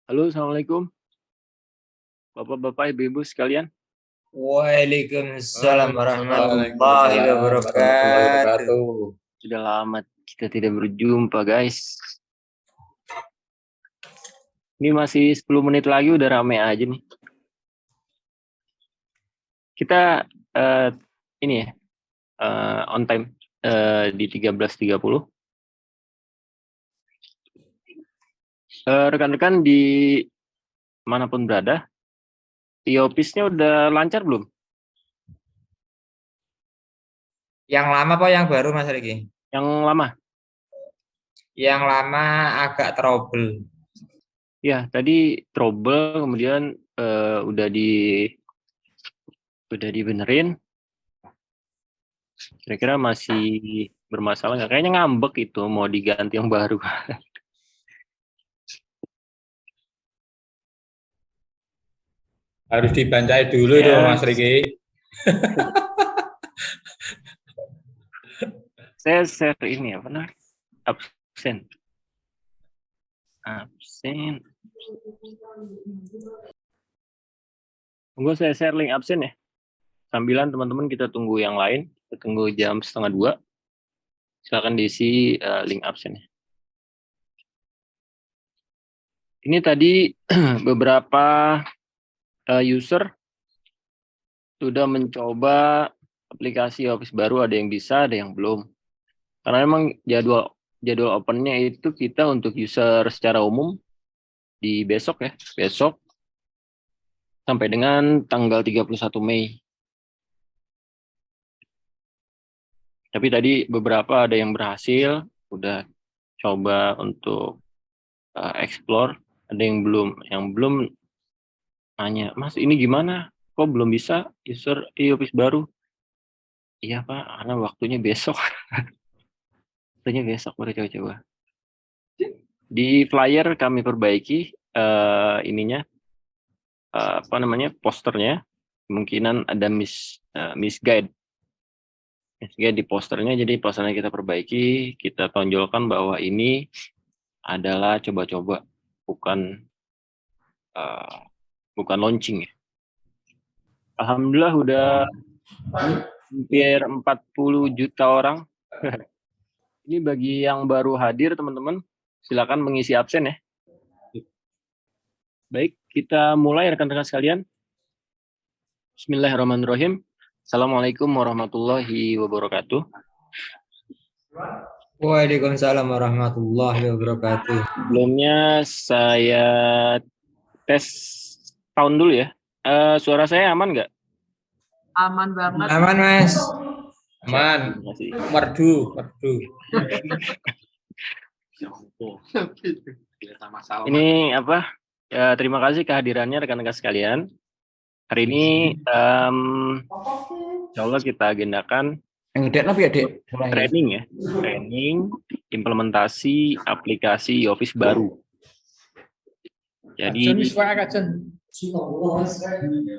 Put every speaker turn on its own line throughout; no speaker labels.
Halo, assalamualaikum, bapak-bapak, ibu-ibu sekalian.
Waalaikumsalam warahmatullahi
Waalaikumsalam warahmatullahi
wabarakatuh.
wabarakatuh.
Sudah lama kita tidak berjumpa, guys. Ini masih 10 menit lagi udah rame aja nih. Kita ini ya, on time di 13.30. Rekan-rekan di manapun berada, Office-nya udah lancar belum?
Yang lama apa yang baru Mas Riki?
Yang lama?
Yang lama agak trouble.
Ya, tadi trouble, kemudian udah dibenerin. Kira-kira masih bermasalah nggak? Kayaknya ngambek itu, mau diganti yang baru.
Harus dibancai dulu
Ya.
itu Mas Riki.
Saya share ini apa namanya? Absen. Tunggu saya share link absen ya. Sambilan teman-teman kita tunggu yang lain. Kita tunggu jam 1:30. Silakan diisi link absennya. Ini tadi beberapa user sudah mencoba aplikasi Office baru, ada yang bisa, ada yang belum. Karena memang jadwal opennya itu kita untuk user secara umum di besok ya, besok sampai dengan tanggal 31 Mei. Tapi tadi beberapa ada yang berhasil, udah coba untuk explore, ada yang belum. Yang belum nanya, Mas ini gimana? Kok belum bisa user Office baru? Iya Pak, karena waktunya besok. Waktunya besok baru coba-coba. Di flyer kami perbaiki ininya, posternya. Kemungkinan ada misguide di posternya, jadi posternya kita perbaiki, kita tonjolkan bahwa ini adalah coba-coba, bukan launching ya. Alhamdulillah udah hampir 40 juta orang. Ini bagi yang baru hadir teman-teman, silakan mengisi absen ya. Baik, kita mulai rekan-rekan sekalian. Bismillahirrahmanirrahim. Assalamualaikum warahmatullahi wabarakatuh.
Waalaikumsalam warahmatullahi wabarakatuh.
Sebelumnya saya tes sound dulu ya. Suara saya aman nggak?
Aman banget.
Aman Mas.
Aman.
Terima kasih.
Merdu.
Ini apa? Ya, terima kasih kehadirannya rekan-rekan sekalian. Hari ini insya Allah kita agendakan training ya. Training implementasi aplikasi Office baru. Jadi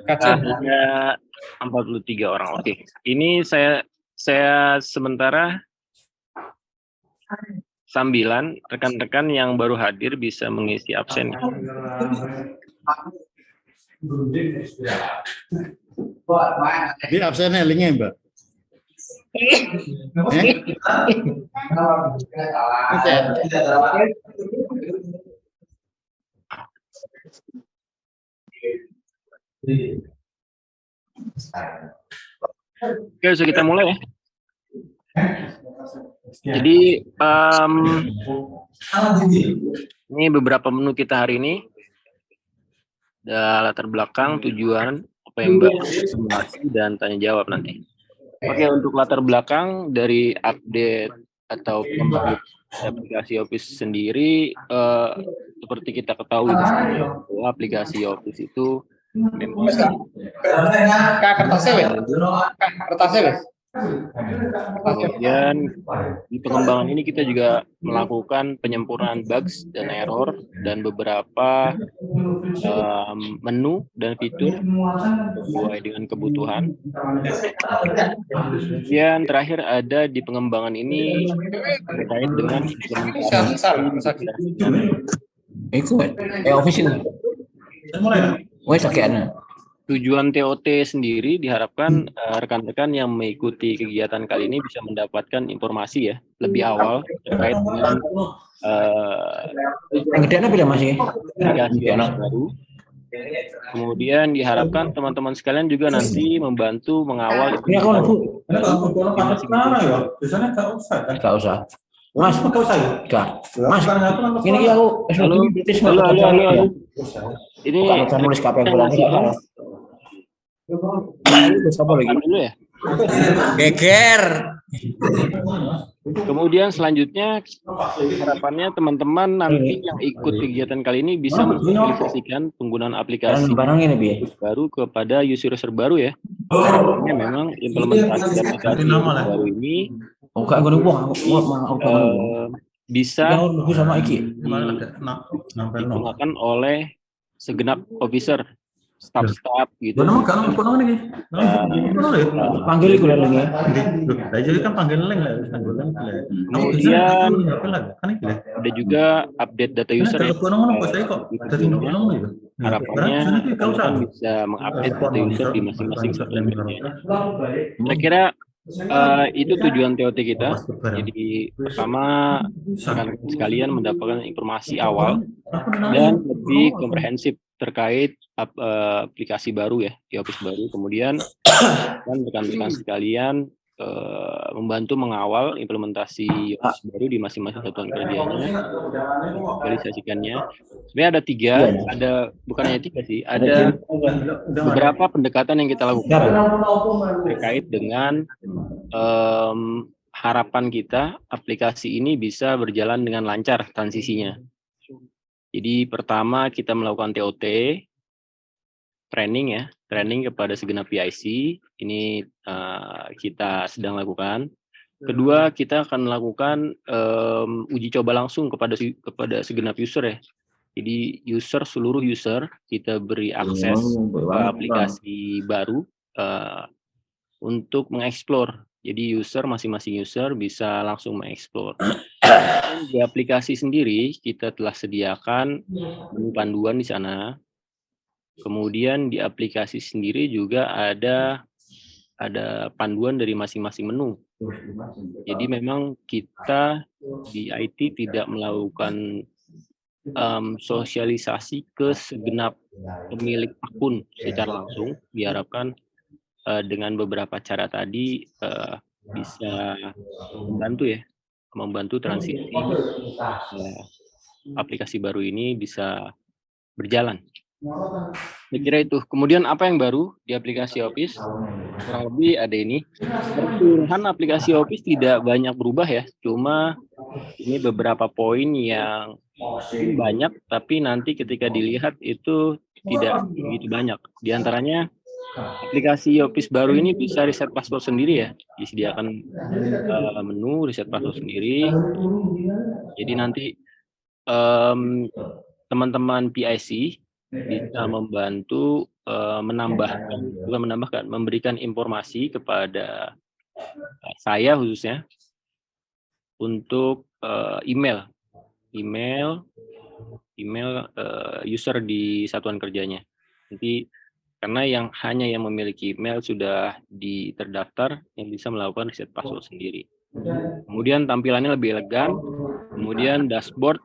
ada 43 orang. Oke. Ini saya sementara sambilan rekan-rekan yang baru hadir bisa mengisi absen.
Di absennya linknya Mbak.
Oke, so kita mulai ya. Jadi ini beberapa menu kita hari ini. Ada latar belakang, tujuan, apa yang Mbak simulasi dan tanya jawab nanti. Oke, untuk latar belakang dari update atau pengembangan aplikasi Office sendiri, seperti kita ketahui bahwa aplikasi Office itu memang kemudian di pengembangan ini kita juga melakukan penyempurnaan bugs dan error dan beberapa menu dan fitur sesuai dengan kebutuhan. Kemudian terakhir ada di pengembangan ini terkait dengan implementasi
Iku office itu. Wes sakitnya.
Tujuan TOT sendiri diharapkan rekan-rekan yang mengikuti kegiatan kali ini bisa mendapatkan informasi ya lebih awal terkait dengan
Yang gede apa masih?
aplikasi baru. Kemudian diharapkan teman-teman sekalian juga nanti membantu mengawal
Ini aku Bu. Enggak usah. Mas, enggak. Mas, ini aku
halo. Ini
bukan nulis KPM bulan ini. Siapa lagi?
dulu ya.
Geger.
Kemudian selanjutnya harapannya teman-teman nanti yang ikut kegiatan kali ini bisa mensosialisasikan penggunaan aplikasi
Barang ini Bi.
baru kepada user baru ya. Harapannya memang implementasi aplikasi baru ini
Enggak gue buang,
bisa
sama Iki.
digunakan oleh segenap officer, staff gitu.
Panggil iku lagi.
Jadi kan panggil link lah.
Kemudian ada juga update data user ya. Harapannya teman-teman bisa mengupdate data user di masing-masing satuan kerjanya. Kira-kira itu tujuan TOT kita. Jadi pertama rekan-rekan sekalian mendapatkan informasi awal dan lebih komprehensif terkait aplikasi baru ya di Office baru. Kemudian rekan-rekan sekalian membantu mengawal implementasi Office baru di masing-masing satuan kerjanya, realisasikannya. Sebenarnya ada tiga, bukan hanya tiga sih, ada beberapa pendekatan yang kita lakukan terkait dengan harapan kita aplikasi ini bisa berjalan dengan lancar transisinya. Jadi pertama kita melakukan TOT, training kepada segenap PIC, ini kita sedang lakukan. Kedua, kita akan melakukan uji coba langsung kepada segenap user ya. Jadi seluruh user kita beri akses ke aplikasi baru untuk mengeksplor. Jadi masing-masing user bisa langsung mengeksplor. Di aplikasi sendiri kita telah sediakan menu panduan di sana. Kemudian di aplikasi sendiri juga ada panduan dari masing-masing menu. Jadi memang kita di IT tidak melakukan sosialisasi ke segenap pemilik akun secara langsung. Diharapkan dengan beberapa cara tadi bisa membantu transisi aplikasi baru ini bisa berjalan. Saya kira itu. Kemudian apa yang baru di aplikasi Office? Kurang lebih ada ini. Keseluruhan aplikasi Office tidak banyak berubah ya. Cuma ini beberapa poin yang banyak, tapi nanti ketika dilihat itu tidak begitu banyak. Di antaranya aplikasi Office baru ini bisa reset password sendiri ya. Disediakan menu reset password sendiri. Jadi nanti teman-teman PIC bisa membantu memberikan informasi kepada saya khususnya untuk email user di satuan kerjanya. Nanti karena hanya yang memiliki email sudah terdaftar yang bisa melakukan reset password sendiri. Kemudian tampilannya lebih elegan. Kemudian dashboard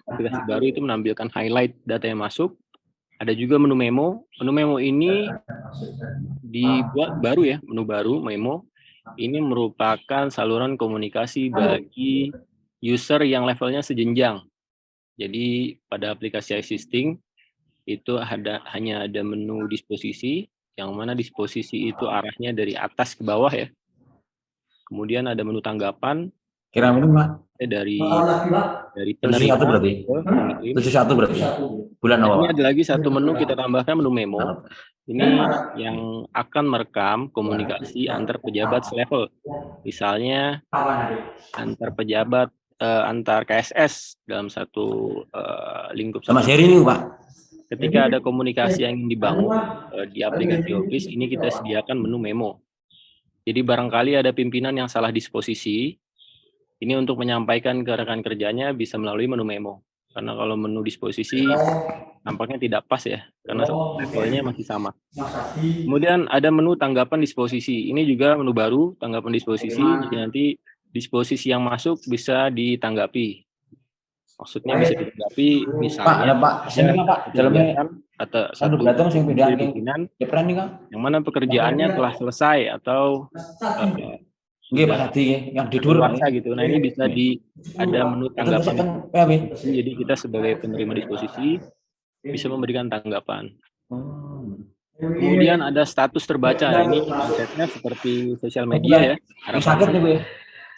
aplikasi baru itu menampilkan highlight data yang masuk. Ada juga menu memo. Menu memo ini dibuat baru ya, menu baru memo. Ini merupakan saluran komunikasi bagi user yang levelnya sejenjang. Jadi pada aplikasi existing itu hanya ada menu disposisi, yang mana disposisi itu arahnya dari atas ke bawah ya. Kemudian ada menu tanggapan.
Kira menu Pak?
Dari
penerima berarti. 71 berarti. Bulan awal.
Ini ada lagi satu menu kita tambahkan, menu memo. Ini yang akan merekam komunikasi antar pejabat selevel. Misalnya antar pejabat antar KSS dalam satu lingkup.
Sama seri ini Pak.
Ketika ada komunikasi yang dibangun di aplikasi Office, ini kita sediakan menu memo. Jadi barangkali ada pimpinan yang salah disposisi, ini untuk menyampaikan ke rekan kerjanya bisa melalui menu memo. karena kalau menu disposisi nampaknya tidak pas ya, karena levelnya masih sama. Kemudian ada menu tanggapan disposisi. Ini juga menu baru, tanggapan disposisi. Jadi nanti disposisi yang masuk bisa ditanggapi. Maksudnya bisa ditanggapi,
Pak,
misalnya
ada Pak, sini Pak, dalamnya
kegiatan atau satu
datang sing pindahan ke
pimpinan
Jepang nih Kang.
yang mana pekerjaannya telah selesai atau
Nggih Pak Hadi yang tidur.
keluarsa gitu. Nah ini bisa ada menu tanggapan.
PAB.
Jadi kita sebagai penerima disposisi bisa memberikan tanggapan. Kemudian ada status terbaca. Ini konsepnya seperti sosial media ya.
Sakit nih Bu.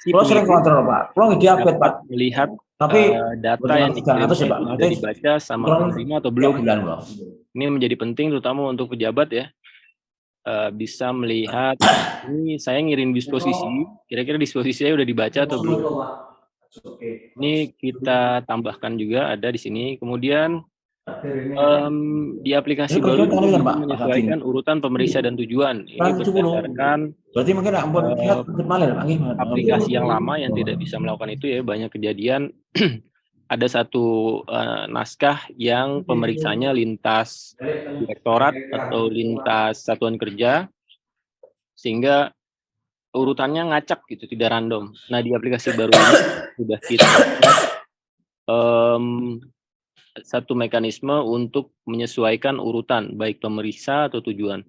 Si
Kalau sering
pengikut
kontrol Pak. Kalau diupdate Pak.
melihat
Tapi
data yang dikirim
ya, Pak.
sudah dibaca sama penerima atau belum. Ini menjadi penting terutama untuk pejabat ya. Bisa melihat ini saya ngirim disposisi, kira-kira disposisinya udah dibaca atau belum. Ini kita tambahkan juga ada di sini. Kemudian di aplikasi baru kita menyesuaikan urutan pemeriksa dan tujuan. Ini berdasarkan
berarti mungkin ampun
aplikasi yang lama yang tidak bisa melakukan itu ya, banyak kejadian. Ada satu naskah yang pemeriksanya lintas direktorat atau lintas satuan kerja, sehingga urutannya ngacak gitu, tidak random. Nah di aplikasi baru ini sudah kita satu mekanisme untuk menyesuaikan urutan baik pemeriksa atau tujuan.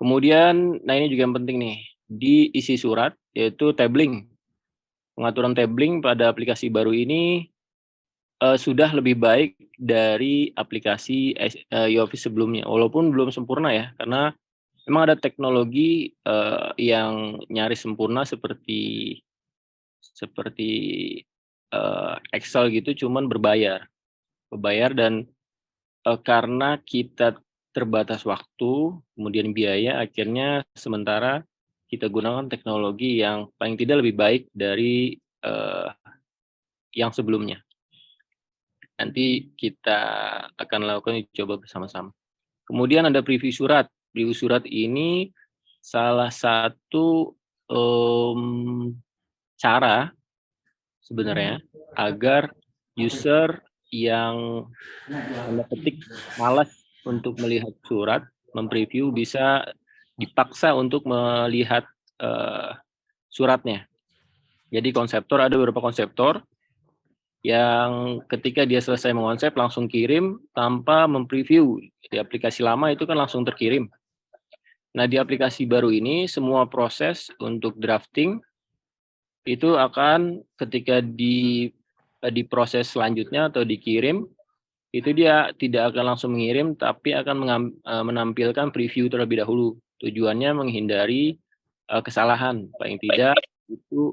Kemudian, nah ini juga yang penting nih, diisi surat yaitu tabling. Pengaturan tabling pada aplikasi baru ini sudah lebih baik dari aplikasi e-office sebelumnya, walaupun belum sempurna ya, karena memang ada teknologi yang nyaris sempurna seperti Excel gitu, cuman berbayar dan karena kita terbatas waktu, kemudian biaya, akhirnya sementara kita gunakan teknologi yang paling tidak lebih baik dari yang sebelumnya. Nanti kita akan lakukan uji coba bersama-sama. Kemudian ada preview surat. Preview surat ini salah satu cara sebenarnya agar user yang tanda petik malas untuk melihat surat, mempreview, bisa dipaksa untuk melihat suratnya. Jadi konseptor, ada beberapa konseptor yang ketika dia selesai mengonsep langsung kirim tanpa mempreview. Di aplikasi lama itu kan langsung terkirim. Nah di aplikasi baru ini semua proses untuk drafting itu akan ketika di proses selanjutnya atau dikirim, itu dia tidak akan langsung mengirim tapi akan menampilkan preview terlebih dahulu. Tujuannya menghindari kesalahan, paling tidak itu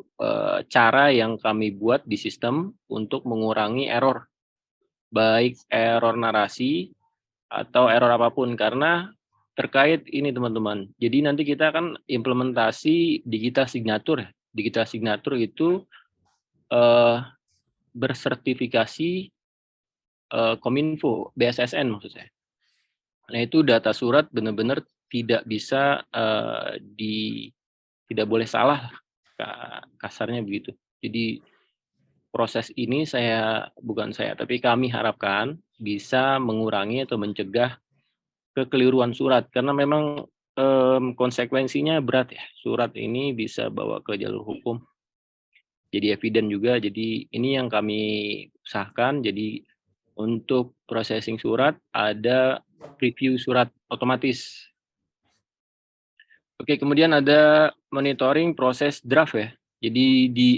cara yang kami buat di sistem untuk mengurangi error, baik error narasi atau error apapun, karena terkait ini teman-teman. Jadi nanti kita akan implementasi digital signature. Digital signature itu bersertifikasi Kominfo, BSSN maksud saya. Nah itu data surat benar-benar tidak bisa tidak boleh salah, kasarnya begitu. Jadi proses ini tapi kami harapkan bisa mengurangi atau mencegah kekeliruan surat, karena memang konsekuensinya berat ya. Surat ini bisa bawa ke jalur hukum. Jadi eviden juga. Jadi ini yang kami usahakan. Jadi untuk processing surat ada preview surat otomatis. Oke, kemudian ada monitoring proses draft ya. Jadi di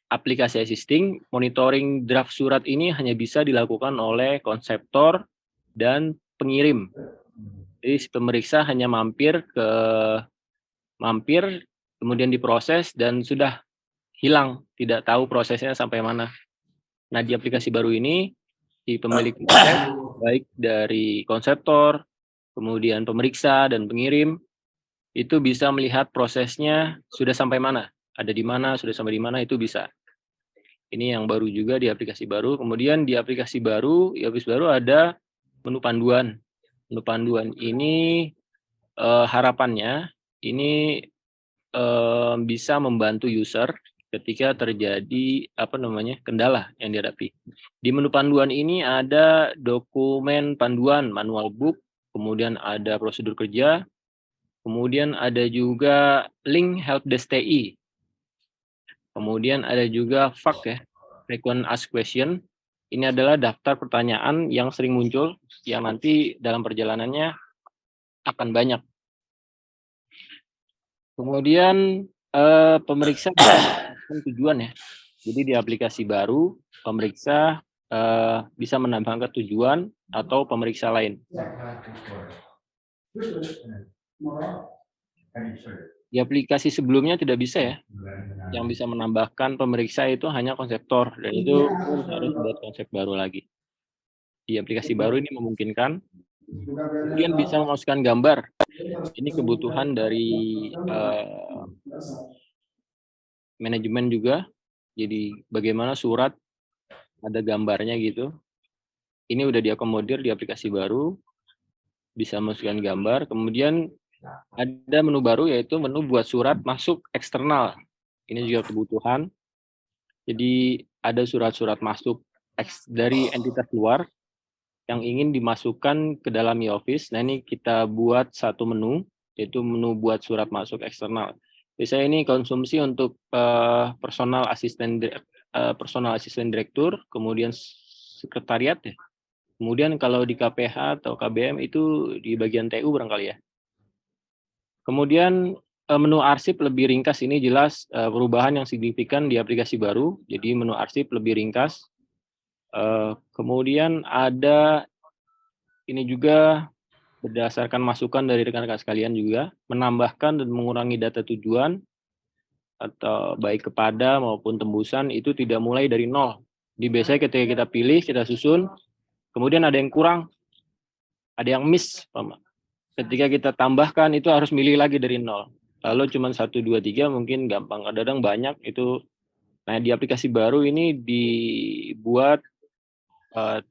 aplikasi existing, monitoring draft surat ini hanya bisa dilakukan oleh konseptor dan pengirim. Jadi si pemeriksa hanya mampir, kemudian diproses dan sudah hilang, tidak tahu prosesnya sampai mana. Nah di aplikasi baru ini, si pemilik konsep, baik dari konseptor, kemudian pemeriksa dan pengirim, itu bisa melihat prosesnya sudah sampai mana, ada di mana, sudah sampai di mana, itu bisa. Ini yang baru juga di aplikasi baru. Kemudian di aplikasi baru ada menu panduan. Menu panduan ini harapannya ini bisa membantu user ketika terjadi kendala yang dihadapi. Di menu panduan ini ada dokumen panduan manual book, kemudian ada prosedur kerja, kemudian ada juga link helpdesk TI. Kemudian ada juga FAQ ya, frequent asked question. Ini adalah daftar pertanyaan yang sering muncul yang nanti dalam perjalanannya akan banyak. Kemudian pemeriksa tujuan ya. Jadi di aplikasi baru pemeriksa bisa menambahkan tujuan atau pemeriksa lain. Di aplikasi sebelumnya tidak bisa ya. Yang bisa menambahkan pemeriksa itu hanya konseptor dan itu pun harus buat konsep baru lagi. Di aplikasi baru ini memungkinkan. Kemudian bisa memasukkan gambar. Ini kebutuhan dari manajemen juga. Jadi bagaimana surat ada gambarnya gitu. Ini udah diakomodir di aplikasi baru. Bisa masukkan gambar. Kemudian ada menu baru yaitu menu buat surat masuk eksternal. Ini juga kebutuhan. Jadi ada surat-surat masuk dari entitas luar yang ingin dimasukkan ke dalam e-office. Nah ini kita buat satu menu, yaitu menu buat surat masuk eksternal. Biasanya ini konsumsi untuk personal asisten direktur, kemudian sekretariat ya. Kemudian kalau di KPH atau KBM itu di bagian TU barangkali ya. Kemudian menu arsip lebih ringkas, ini jelas perubahan yang signifikan di aplikasi baru. Jadi menu arsip lebih ringkas. Kemudian ada ini juga berdasarkan masukan dari rekan-rekan sekalian juga, menambahkan dan mengurangi data tujuan atau baik kepada maupun tembusan itu tidak mulai dari nol. Di biasanya ketika kita pilih, kita susun, kemudian ada yang kurang, ada yang miss. Ketika kita tambahkan itu harus milih lagi dari nol. Lalu cuma 1, 2, 3 mungkin gampang. Kadang-kadang banyak itu. Nah di aplikasi baru ini dibuat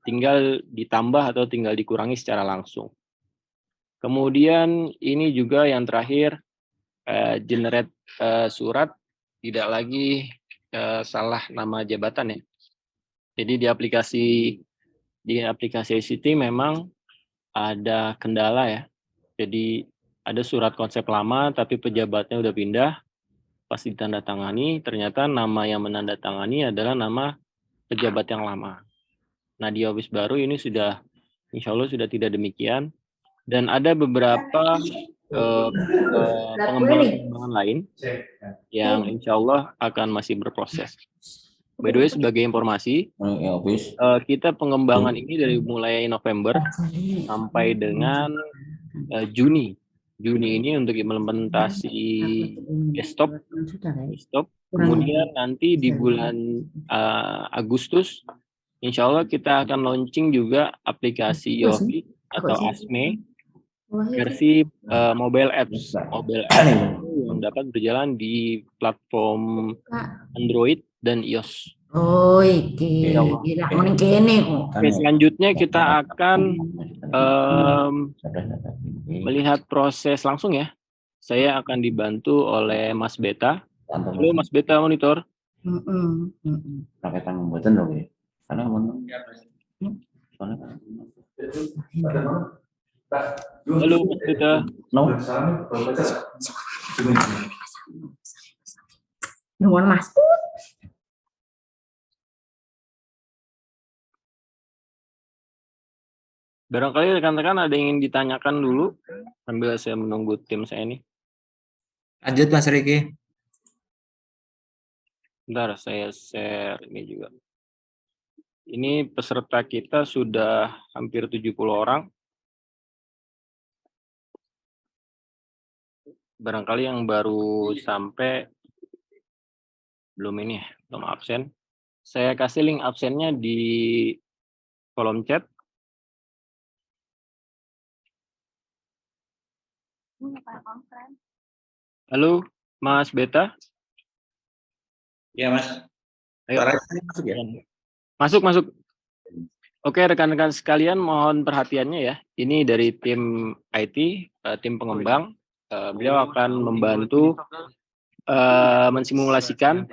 tinggal ditambah atau tinggal dikurangi secara langsung. Kemudian ini juga yang terakhir, generate surat tidak lagi salah nama jabatan ya. Jadi di aplikasi ICT memang ada kendala ya. Jadi ada surat konsep lama tapi pejabatnya udah pindah, pas ditandatangani ternyata nama yang menandatangani adalah nama pejabat yang lama. Nah di office baru ini sudah insya Allah sudah tidak demikian. Dan ada beberapa pengembangan lain yang insya Allah akan masih berproses. By the way, sebagai informasi, kita pengembangan ini dari mulai November sampai dengan Juni. Juni ini untuk implementasi desktop. Kemudian nanti di bulan Agustus, insya Allah kita akan launching juga aplikasi Yofi atau ASME versi mobile apps yang dapat berjalan di platform Android dan iOS.
Oh, iki. Gila mengkene kok.
Oke, selanjutnya kita akan melihat proses langsung ya. Saya akan dibantu oleh Mas Beta. Halo Mas Beta monitor.
Pakai tangan buatan dong ya. Karena
Halo Mas Beta.
Nuwun Mas.
Barangkali rekan-rekan ada yang ingin ditanyakan dulu sambil saya menunggu tim saya ini.
Lanjut Mas Riki.
Bentar, saya share ini juga. Ini peserta kita sudah hampir 70 orang. Barangkali yang baru sampai belum ini, belum absen. Saya kasih link absennya di kolom chat. Halo, Mas Beta.
Ya Mas.
Ayo.
Masuk ya?
Masuk. Oke, rekan-rekan sekalian mohon perhatiannya ya. Ini dari tim IT, tim pengembang. Beliau akan membantu mensimulasikan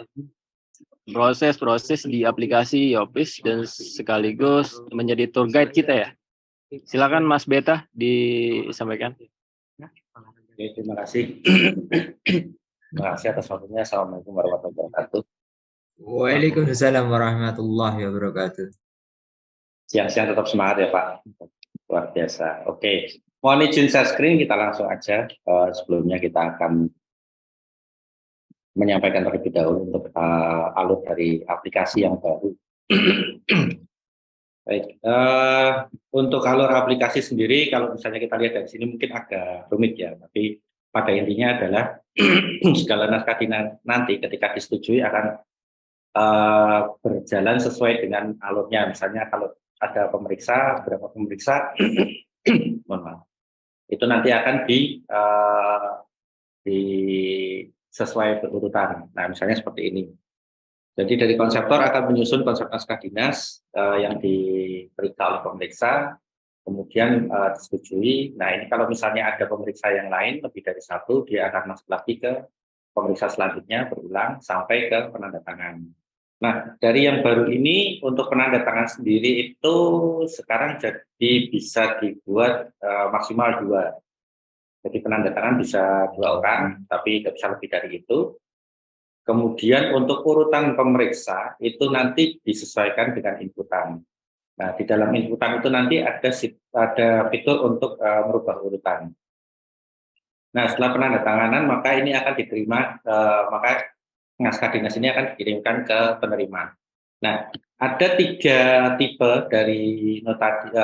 proses-proses di aplikasi Yopis dan sekaligus menjadi tour guide kita ya. Silakan Mas Beta disampaikan.
Oke, terima kasih. Terima kasih atas waktunya. Assalamualaikum warahmatullahi wabarakatuh.
Waalaikumsalam warahmatullahi wabarakatuh.
Siang-siang tetap semangat ya Pak. Luar biasa. Oke, mohon izin share screen, kita langsung aja. Sebelumnya kita akan menyampaikan terlebih dahulu untuk alur dari aplikasi yang baru. Baik, untuk alur aplikasi sendiri, kalau misalnya kita lihat dari sini mungkin agak rumit ya, tapi pada intinya adalah segala naskah nanti ketika disetujui akan berjalan sesuai dengan alurnya. Misalnya kalau ada pemeriksa, berapa pemeriksa, mohon maaf, itu nanti akan sesuai berurutan. Nah, misalnya seperti ini. Jadi dari konseptor akan menyusun konsep naskah dinas yang diperiksa oleh pemeriksa, kemudian disetujui. Nah, ini kalau misalnya ada pemeriksa yang lain lebih dari satu, dia akan masuk lagi ke pemeriksa selanjutnya berulang sampai ke penandatangan. Nah, dari yang baru ini untuk penandatangan sendiri itu sekarang jadi bisa dibuat maksimal 2. Jadi penandatangan bisa 2 orang, tapi tidak bisa lebih dari itu. Kemudian untuk urutan pemeriksa itu nanti disesuaikan dengan inputan. Nah, di dalam inputan itu nanti ada fitur untuk merubah urutan. Nah, setelah penandatanganan maka ini akan diterima, maka naskah dinas ini akan dikirimkan ke penerima. Nah, ada 3 tipe dari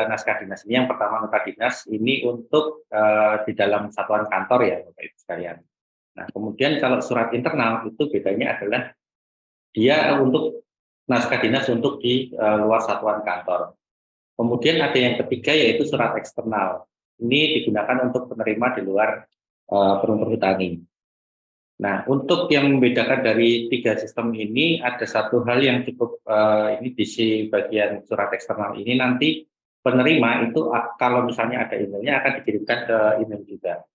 naskah dinas ini. Yang pertama nota dinas ini untuk di dalam satuan kantor ya Bapak Ibu sekalian. Nah, kemudian kalau surat internal itu bedanya adalah dia untuk naskah dinas untuk di luar satuan kantor. Kemudian ada yang ketiga yaitu surat eksternal. Ini digunakan untuk penerima di luar perhutani. Nah, untuk yang membedakan dari 3 sistem ini, ada satu hal yang cukup ini di bagian surat eksternal ini nanti penerima itu kalau misalnya ada emailnya akan dikirimkan ke email juga.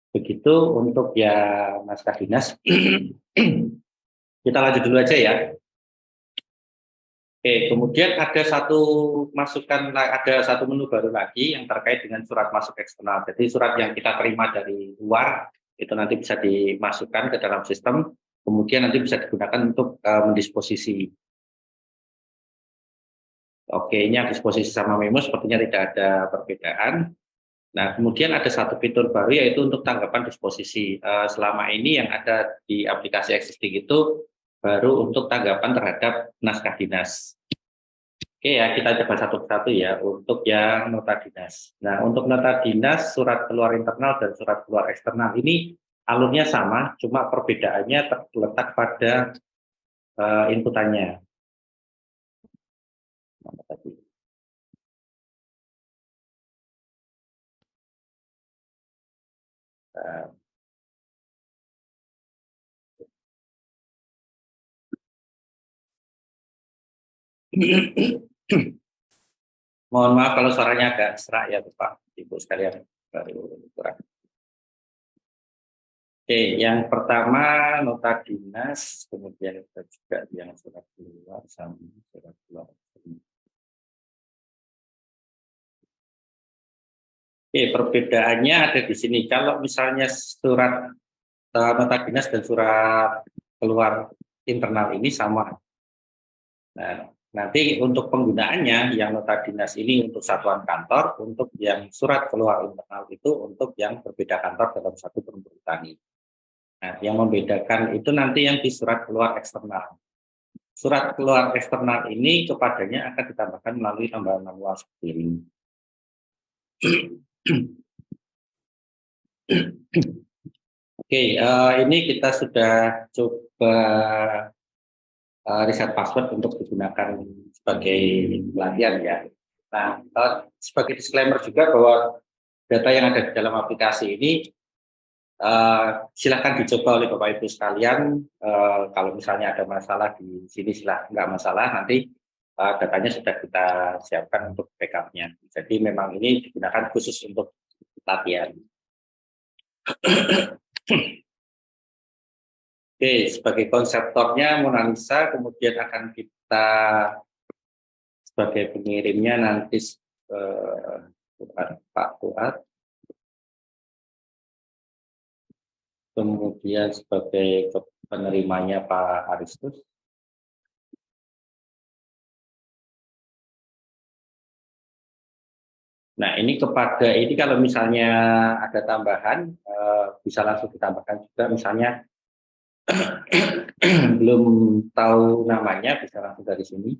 Begitu untuk yang naskah dinas. Kita lanjut dulu aja ya. Oke, kemudian ada satu menu baru lagi yang terkait dengan surat masuk eksternal. Jadi surat yang kita terima dari luar itu nanti bisa dimasukkan ke dalam sistem, kemudian nanti bisa digunakan untuk mendisposisi. Oke, ini disposisi sama memo sepertinya tidak ada perbedaan. Nah, kemudian ada satu fitur baru yaitu untuk tanggapan disposisi. Selama ini yang ada di aplikasi existing itu baru untuk tanggapan terhadap naskah dinas. Oke ya, kita coba satu persatu ya untuk yang nota dinas. Nah, untuk nota dinas, surat keluar internal dan surat keluar eksternal ini alurnya sama, cuma perbedaannya terletak pada inputannya. Mohon maaf kalau suaranya agak serak ya Bapak Ibu sekalian. Oke, yang pertama nota dinas, kemudian kita juga yang surat keluar sama surat keluar. Oke, perbedaannya ada di sini. Kalau misalnya surat nota dinas dan surat keluar internal ini sama. Nah, nanti untuk penggunaannya yang nota dinas ini untuk satuan kantor, untuk yang surat keluar internal itu untuk yang berbeda kantor dalam satu perhutani. Nah, yang membedakan itu nanti yang di surat keluar eksternal. Surat keluar eksternal ini kepadanya akan ditambahkan melalui tambahan manual seperti ini. Oke, ini kita sudah coba reset password untuk digunakan sebagai pelatihan ya. Nah, sebagai disclaimer juga bahwa data yang ada di dalam aplikasi ini silakan dicoba oleh Bapak Ibu sekalian. Kalau misalnya ada masalah di sini silahkan, nggak masalah, nanti datanya sudah kita siapkan untuk backup-nya. Jadi memang ini digunakan khusus untuk latihan. Oke, sebagai konseptornya Mona Lisa, kemudian akan kita sebagai pengirimnya nanti Pak Fuad, kemudian sebagai penerimanya Pak Aristus. Nah, ini kepada ini kalau misalnya ada tambahan, bisa langsung ditambahkan juga. Misalnya belum tahu namanya, bisa langsung dari sini.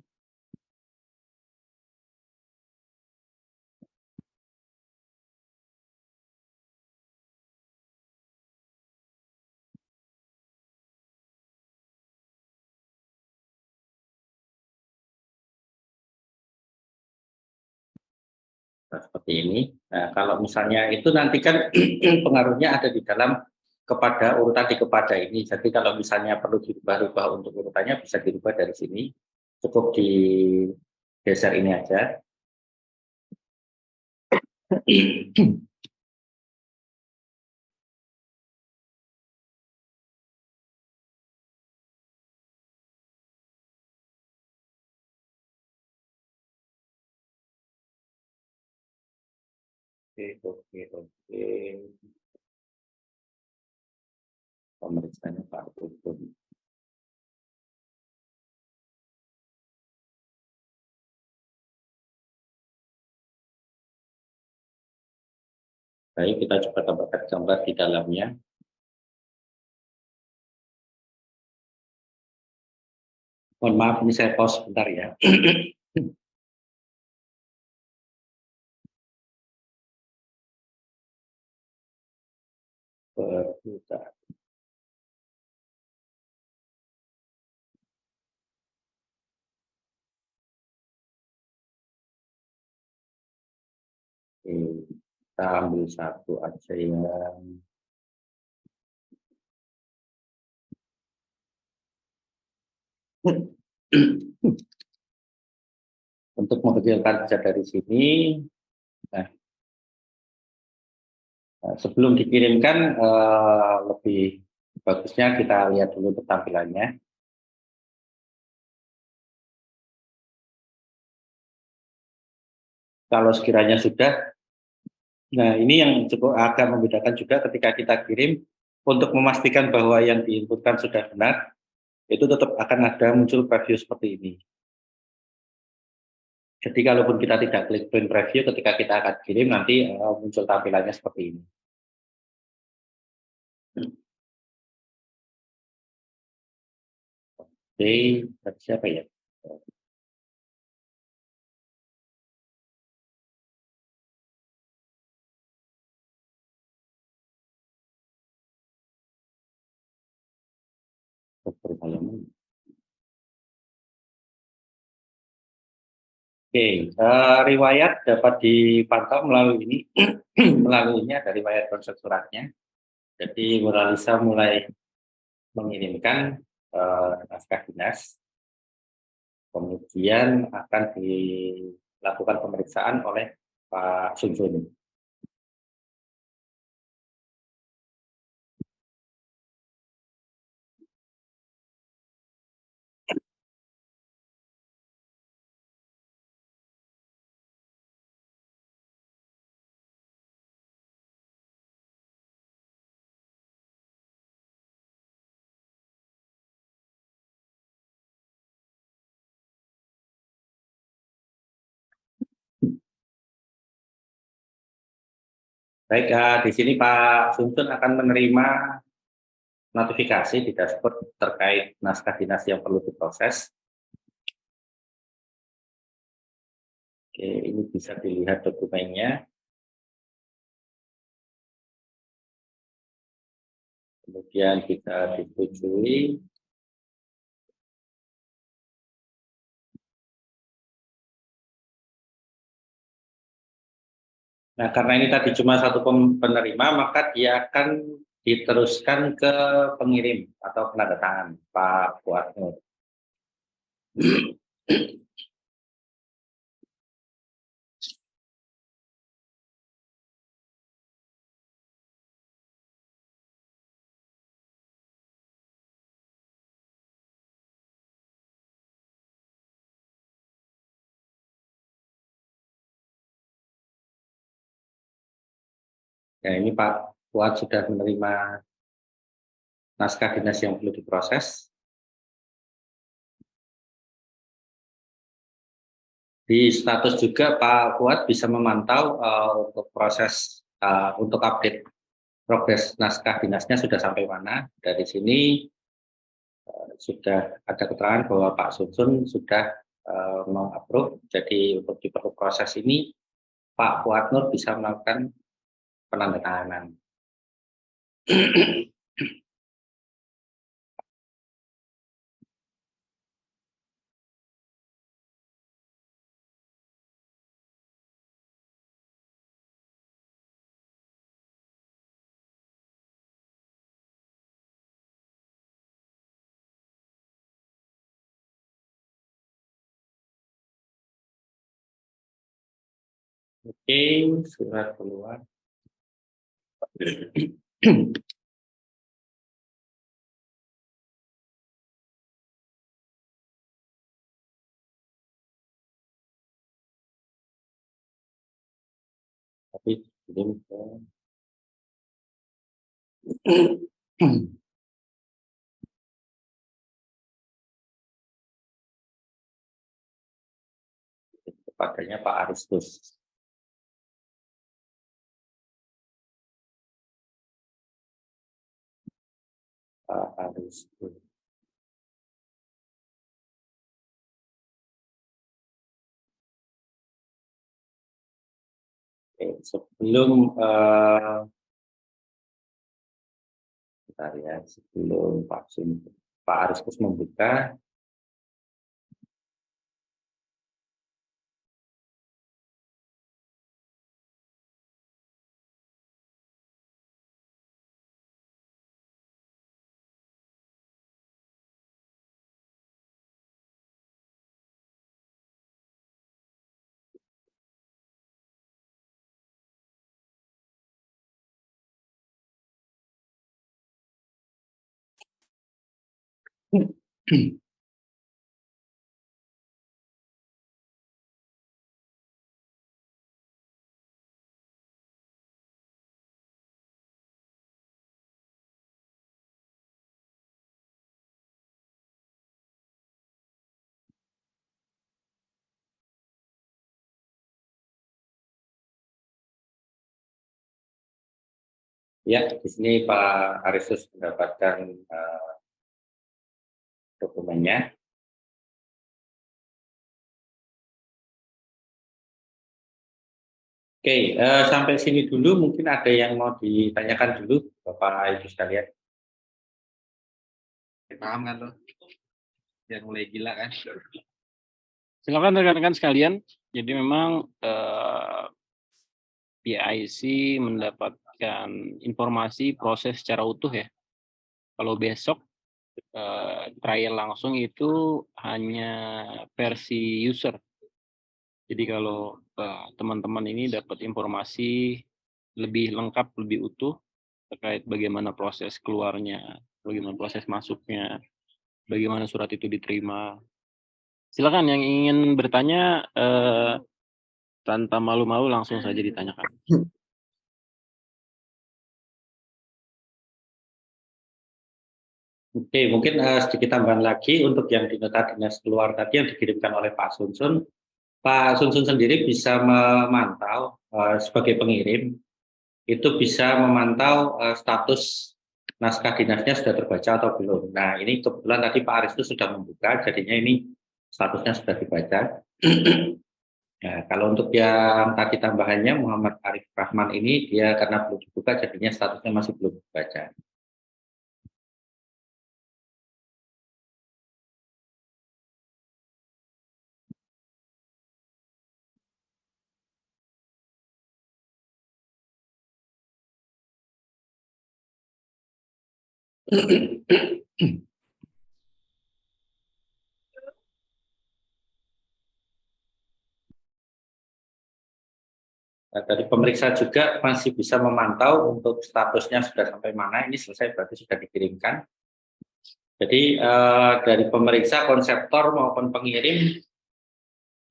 Nah, seperti ini. Nah, kalau misalnya itu nanti kan pengaruhnya ada di dalam kepada urutan di kepada ini. Jadi kalau misalnya perlu dirubah-rubah untuk urutannya bisa dirubah dari sini. Cukup digeser ini aja. Oke. Pemeriksaannya Pak Tutun. Baik, kita coba tambahkan gambar di dalamnya. Mohon maaf, ini saya pause sebentar ya. Perputaran. Kita ambil satu aja yang untuk mengecilkan bisa dari sini. Nah, sebelum dikirimkan lebih bagusnya kita lihat dulu tampilannya. Kalau sekiranya sudah, nah ini yang cukup agak membedakan juga ketika kita kirim untuk memastikan bahwa yang diinputkan sudah benar, itu tetap akan ada muncul preview seperti ini. Jadi kalaupun kita tidak klik print preview ketika kita akan kirim nanti muncul tampilannya seperti ini. Oke, siapa ya? Oke, riwayat dapat dipantau melalui ini, melalui ini ada riwayat konsep suratnya. Jadi Mona Lisa mulai mengirimkan naskah dinas, kemudian akan dilakukan pemeriksaan oleh Pak Sun Sun. Baik, di sini Pak Sun Sun akan menerima notifikasi di dashboard terkait naskah dinas yang perlu diproses. Oke, ini bisa dilihat dokumennya. Kemudian kita disetujui. Nah, karena ini tadi cuma satu penerima, maka dia akan diteruskan ke pengirim atau penanda tangan Pak Fuad Nur. Ya, ini Pak Fuad sudah menerima naskah dinas yang perlu diproses. Di status juga Pak Fuad bisa memantau untuk proses untuk update progres naskah dinasnya sudah sampai mana. Dari sini sudah ada keterangan bahwa Pak Sunsun sudah mengapprove. Jadi untuk di proses ini Pak Fuad Nur bisa melakukan penandatanganan. Oke, surat keluar. Tapi belum kepadanya Pak Aristus. Pak Aristus. Oke, sebelum bentar ya, sebelum Pak Aristus membuka, ya di sini Pak Aristus mendapatkan dokumennya. Oke, sampai sini dulu mungkin ada yang mau ditanyakan dulu Bapak Ibu sekalian.
Paham kan lo? Yang mulai gila kan?
Silakan rekan-rekan sekalian. Jadi memang PIC mendapatkan informasi proses secara utuh ya. Kalau besok trial langsung itu hanya versi user. Jadi kalau teman-teman ini dapat informasi lebih lengkap, lebih utuh terkait bagaimana proses keluarnya, bagaimana proses masuknya, bagaimana surat itu diterima. Silakan yang ingin bertanya tanpa malu-malu langsung saja ditanyakan.
Oke, mungkin sedikit tambahan lagi untuk yang di nota dinas keluar tadi yang dikirimkan oleh Pak Sunsun. Pak Sunsun sendiri bisa memantau sebagai pengirim, itu bisa memantau status naskah dinasnya sudah terbaca atau belum. Nah, ini kebetulan tadi Pak Aristus sudah membuka, jadinya ini statusnya sudah dibaca. Nah, kalau untuk yang tadi tambahannya Muhammad Arif Rahman ini, dia karena belum dibuka, jadinya statusnya masih belum dibaca. Nah, dari pemeriksa juga masih bisa memantau untuk statusnya sudah sampai mana, ini selesai berarti sudah dikirimkan. Jadi dari pemeriksa, konseptor maupun pengirim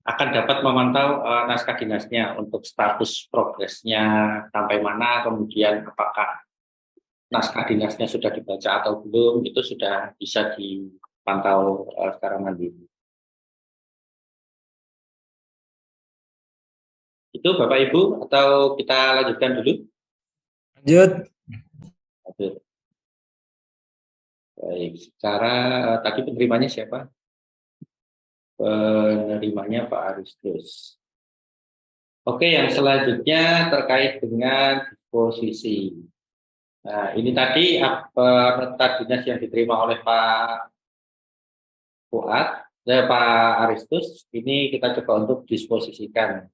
akan dapat memantau naskah dinasnya untuk status progresnya sampai mana, kemudian apakah naskah dinasnya sudah dibaca atau belum, itu sudah bisa dipantau secara mandiri. Itu Bapak Ibu, atau kita lanjutkan dulu?
Lanjut.
Lanjut. Baik, secara tadi penerimanya siapa? Penerimanya Pak Aristus. Oke, yang selanjutnya terkait dengan disposisi. Nah, ini tadi nota dinas yang diterima oleh Pak Fuad, Pak Aristus. Ini kita coba untuk disposisikan.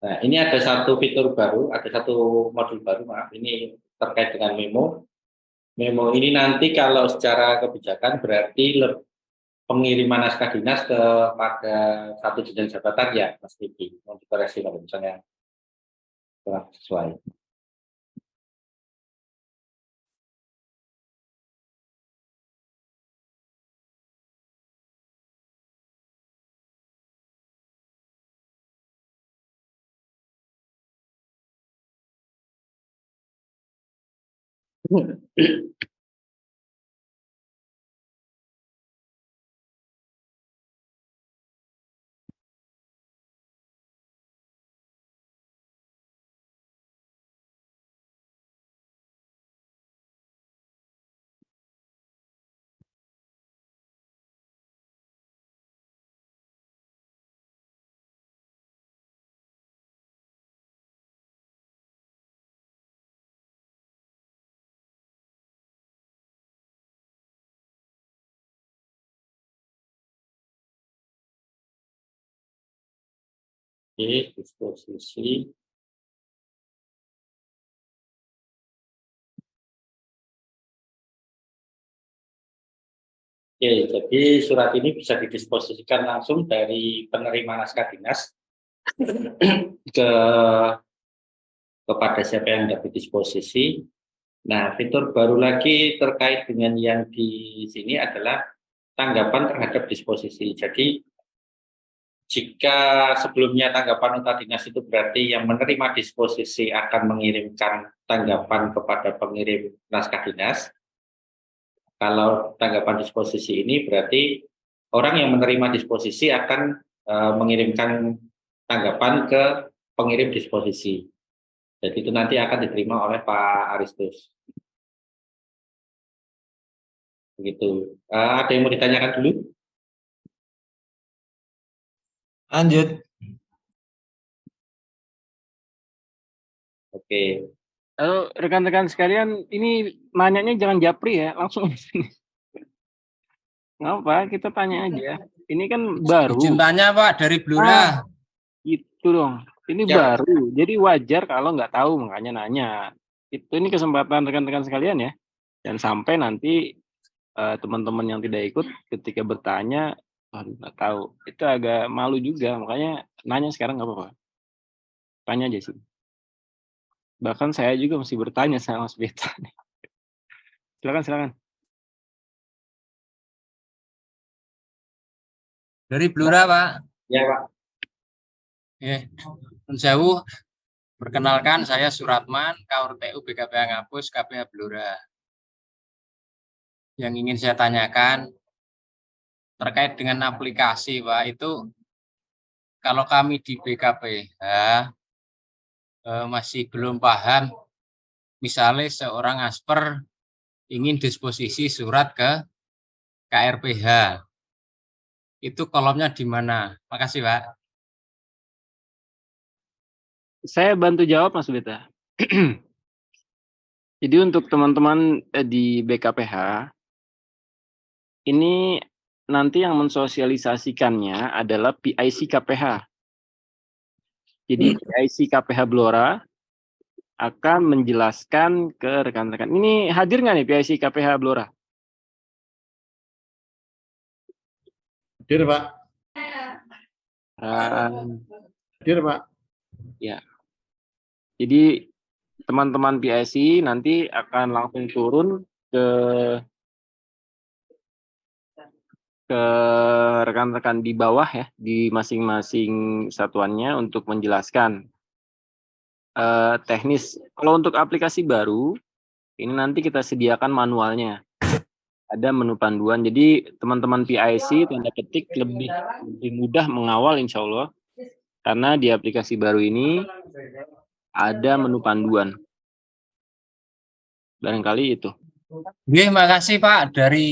Nah, ini ada satu fitur baru, ada satu modul baru, maaf, ini terkait dengan memo. Memo ini nanti kalau secara kebijakan berarti pengiriman naskah dinas kepada satu jenjang jabatan ya, Mas Diki, mau dikoreksi kalau misalnya kurang sesuai. Oke, disposisi. Oke, jadi surat ini bisa didisposisikan langsung dari penerima naskah dinas kepada siapa yang dapat disposisi. Nah, fitur baru lagi terkait dengan yang di sini adalah tanggapan terhadap disposisi. Jadi, jika sebelumnya tanggapan nota dinas itu berarti yang menerima disposisi akan mengirimkan tanggapan kepada pengirim naskah dinas. Kalau tanggapan disposisi ini berarti orang yang menerima disposisi akan mengirimkan tanggapan ke pengirim disposisi. Jadi itu nanti akan diterima oleh Pak Aristus. Begitu. Ada yang mau ditanyakan dulu?
Lanjut.
Oke.
Lalu rekan-rekan sekalian, ini nanyanya jangan japri ya, langsung di sini. Nggak apa, kita tanya aja. Ini kan baru.
Cintanya Pak dari Blora.
Gitu dong. Ini
Ya.
baru, jadi wajar kalau nggak tahu, makanya nanya. Ini kesempatan rekan-rekan sekalian ya. Dan sampai nanti teman-teman yang tidak ikut ketika bertanya, nggak tahu. Itu agak malu juga, makanya nanya sekarang nggak apa-apa. Tanya aja sih. Bahkan saya juga mesti bertanya sama Mas Beta. Silakan.
Dari Blora, Pak.
Ya, Pak.
Sewu, perkenalkan saya Suratman, KURTU BKPH Ngapus, KPH Blora. Yang ingin saya tanyakan terkait dengan aplikasi, Pak, itu kalau kami di BKPH masih belum paham, misalnya seorang asper ingin disposisi surat ke KRPH, itu kolomnya di mana? Makasih, Pak.
Saya bantu jawab, Mas Beta. Jadi untuk teman-teman di BKPH, ini nanti yang mensosialisasikannya adalah PIC KPH. Jadi PIC KPH Blora akan menjelaskan ke rekan-rekan. Ini hadir nggak nih PIC KPH Blora?
Hadir, Pak.
Uh,
Hadir, Pak.
Ya. Jadi teman-teman PIC nanti akan langsung turun ke rekan-rekan di bawah ya, di masing-masing satuannya untuk menjelaskan teknis. Kalau untuk aplikasi baru, ini nanti kita sediakan manualnya. Ada menu panduan, jadi teman-teman PIC tanda petik lebih mudah mengawal insya Allah, karena di aplikasi baru ini ada menu panduan. Barangkali itu.
Oke, makasih Pak dari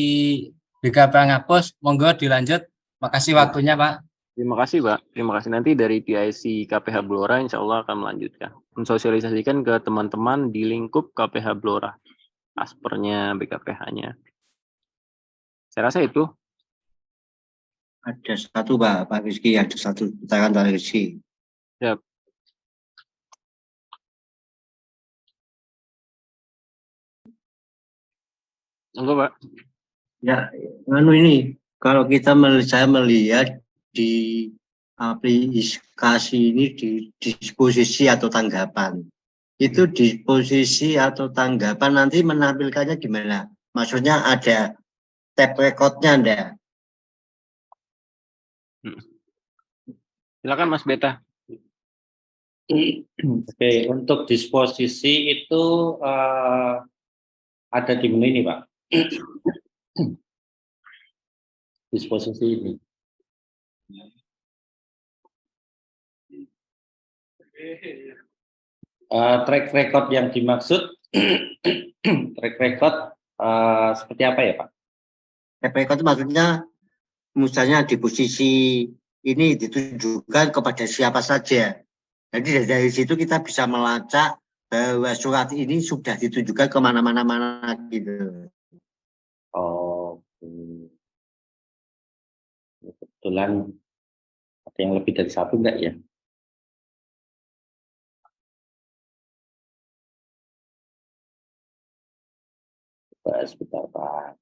BKP Ngapus. Monggo dilanjut. Makasih waktunya Pak.
Terima kasih Pak. Terima kasih, nanti dari PIC KPH Blora insya Allah akan melanjutkan. Mensosialisasikan ke teman-teman di lingkup KPH Blora. Aspernya, BKPH-nya. Saya rasa itu.
Ada satu Pak Rizky, ada satu pertanyaan dari Rizky.
Siap. Enggak Pak.
Ya, ini kalau saya melihat di aplikasi ini di disposisi atau tanggapan. Itu disposisi atau tanggapan nanti menampilkannya gimana? Maksudnya ada tab record-nya enggak?
Silakan Mas Beta.
Oke, untuk disposisi itu ada di menu ini, Pak. Disposisi ini. Track record yang dimaksud track record seperti apa ya Pak?
Track record itu maksudnya misalnya di posisi ini ditujukan kepada siapa saja. Jadi dari situ kita bisa melacak bahwa surat ini sudah ditujukan kemana-mana gitu.
Oh, kebetulan ada yang lebih dari satu enggak ya? Sebentar Pak.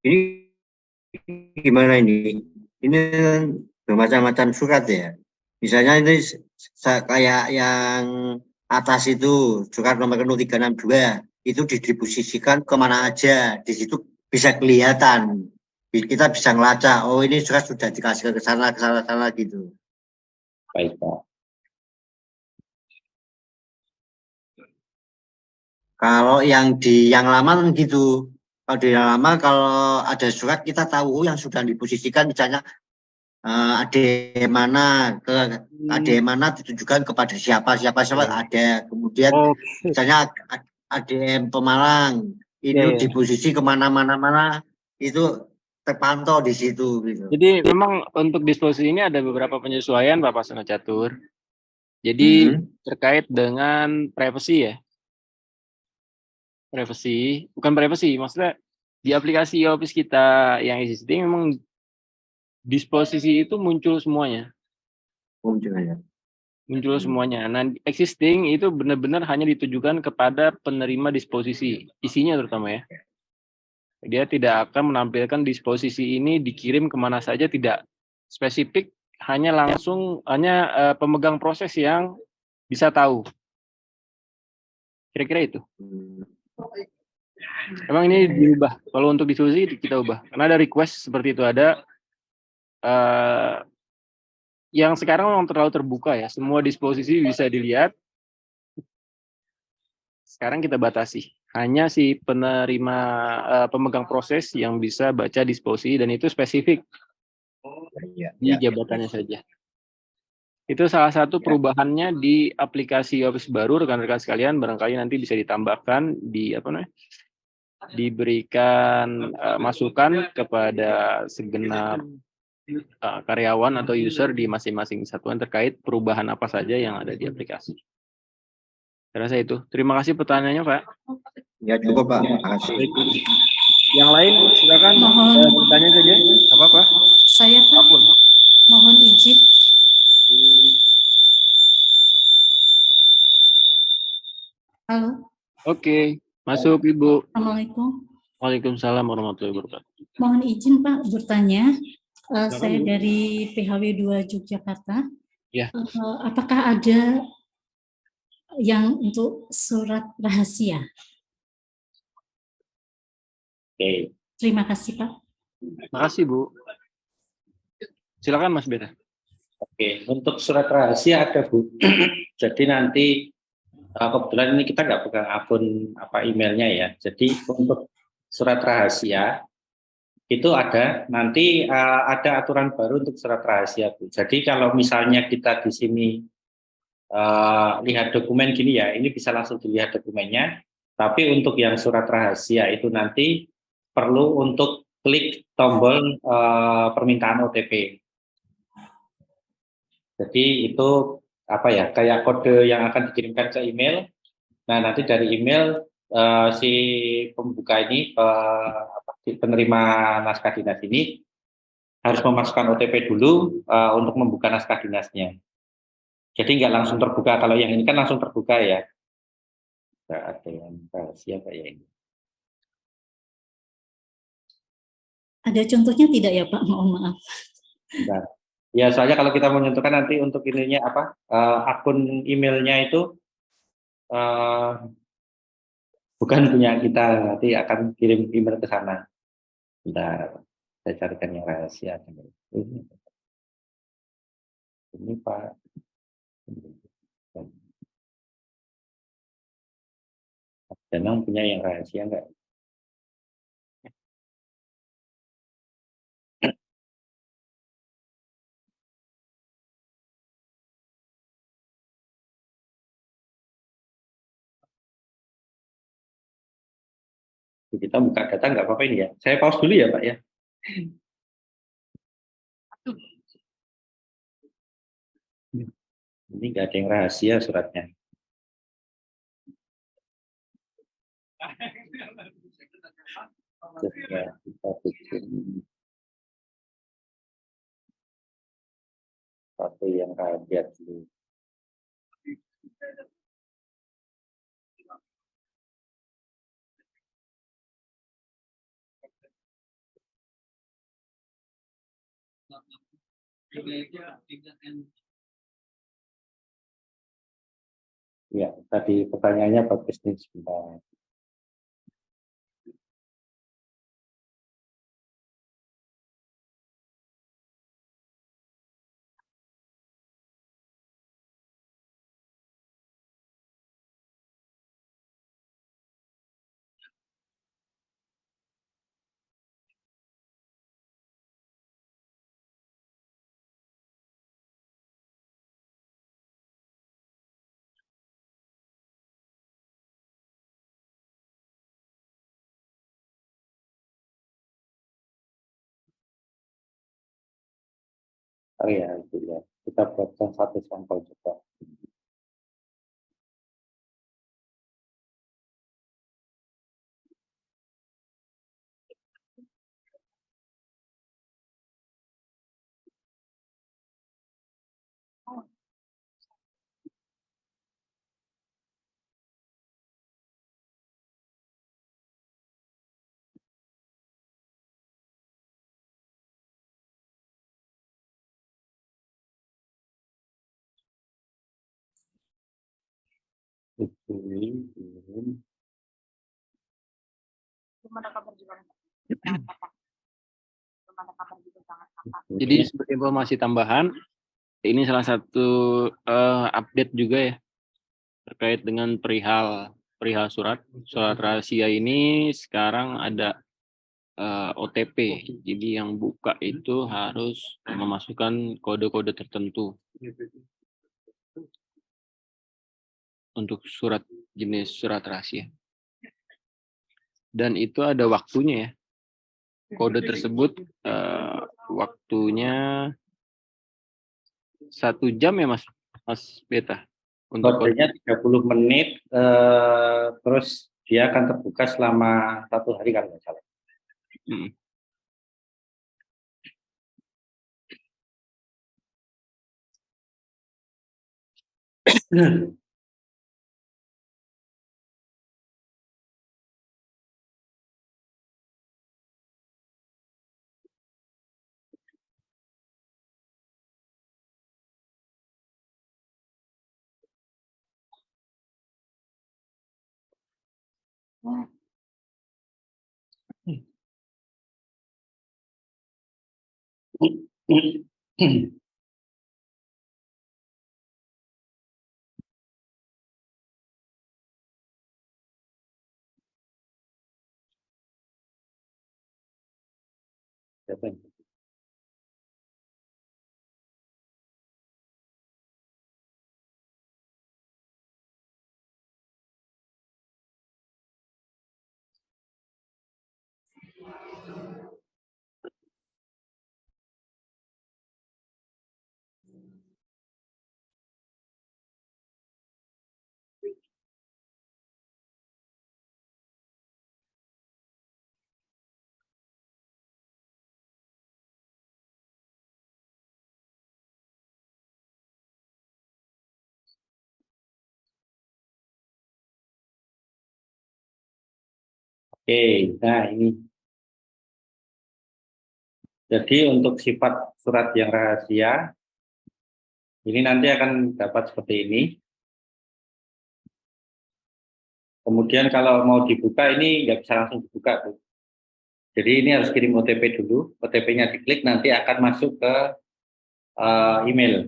Ini gimana ini? Ini bermacam-macam surat ya. Misalnya ini kayak yang atas itu surat nomor 0362 itu didistribusikan kemana aja. Di situ bisa kelihatan. Kita bisa ngelacak. Oh ini surat sudah dikasih ke sana gitu.
Baik Pak.
Kalau yang lama kan gitu. Kalau di yang lama kalau ada surat kita tahu yang sudah diposisikan misalnya ADM mana ditujukan kepada siapa ada. Kemudian misalnya ADM Pemalang itu di posisi kemana-mana itu terpantau di situ gitu.
Jadi memang untuk disposisi ini ada beberapa penyesuaian Bapak Sena Catur. Jadi terkait dengan privacy ya. Bukan privacy, maksudnya di aplikasi Office kita yang existing memang disposisi itu muncul semuanya. Muncul semuanya. Nah, existing itu benar-benar hanya ditujukan kepada penerima disposisi, isinya terutama ya. Dia tidak akan menampilkan disposisi ini dikirim kemana saja, tidak spesifik, hanya pemegang proses yang bisa tahu. Kira-kira itu. Emang ini diubah. Kalau untuk diskusi kita ubah. Karena ada request seperti itu ada. Yang sekarang memang terlalu terbuka ya. Semua disposisi bisa dilihat. Sekarang kita batasi. Hanya si penerima pemegang proses yang bisa baca disposisi dan itu spesifik di jabatannya saja. Itu salah satu perubahannya di aplikasi Office baru, rekan-rekan sekalian, barangkali nanti bisa ditambahkan diberikan masukan kepada segenap karyawan atau user di masing-masing satuan terkait perubahan apa saja yang ada di aplikasi. Saya rasa itu. Terima kasih pertanyaannya, Pak.
Ya cukup, Pak. Terima kasih.
Yang lain silakan bertanya saja. Apa-apa?
Saya Pak, mohon izin. Halo,
Oke, masuk Ibu.
Assalamualaikum.
Waalaikumsalam warahmatullahi wabarakatuh.
Mohon izin Pak bertanya.
Silakan,
Saya
Bu.
dari PHW 2 Yogyakarta.
Ya.
Apakah ada yang untuk surat rahasia?
Oke.
Terima kasih Pak.
Makasih Bu. Silakan Mas Beta.
Oke, untuk surat rahasia ada Bu. Jadi nanti kebetulan ini kita nggak pegang akun emailnya ya. Jadi untuk surat rahasia itu ada nanti ada aturan baru untuk surat rahasia Bu. Jadi kalau misalnya kita di sini lihat dokumen gini ya, ini bisa langsung dilihat dokumennya. Tapi untuk yang surat rahasia itu nanti perlu untuk klik tombol permintaan OTP. Jadi itu kayak kode yang akan dikirimkan ke email. Nah nanti dari email si pembuka ini penerima naskah dinas ini harus memasukkan OTP dulu untuk membuka naskah dinasnya. Jadi nggak langsung terbuka. Kalau yang ini kan langsung terbuka ya. Nggak ada yang rahasia kayak ini.
Ada contohnya tidak ya Pak? Mohon maaf.
Bentar. Ya soalnya kalau kita menentukan nanti untuk ininya akun emailnya itu bukan punya kita, nanti akan kirim email ke sana. Bentar, saya carikan yang rahasia. Ini Pak. Danang punya yang rahasia enggak? Kita buka data nggak apa-apa ini ya. Saya pause dulu ya Pak ya. Ini nggak ada yang rahasia suratnya. Coba kita bikin satu yang rahasia dulu. Ya, tadi pertanyaannya bagus nih sebentar. Oh ya, itu ya. Kita buatkan satu sampel juga.
Jadi sebagai informasi tambahan, ini salah satu update juga ya terkait dengan perihal surat rahasia ini. Sekarang ada OTP. Jadi yang buka itu harus memasukkan kode-kode tertentu untuk jenis surat rahasia. Dan itu ada waktunya ya. Kode tersebut waktunya 1 jam ya Mas Beta. Untuk
kodenya 30 menit, terus dia akan terbuka selama 1 hari kalau nggak salah. Oke, nah ini. Jadi untuk sifat surat yang rahasia, ini nanti akan dapat seperti ini. Kemudian kalau mau dibuka ini nggak bisa langsung dibuka, Bu. Jadi ini harus kirim OTP dulu. OTP-nya diklik nanti akan masuk ke email.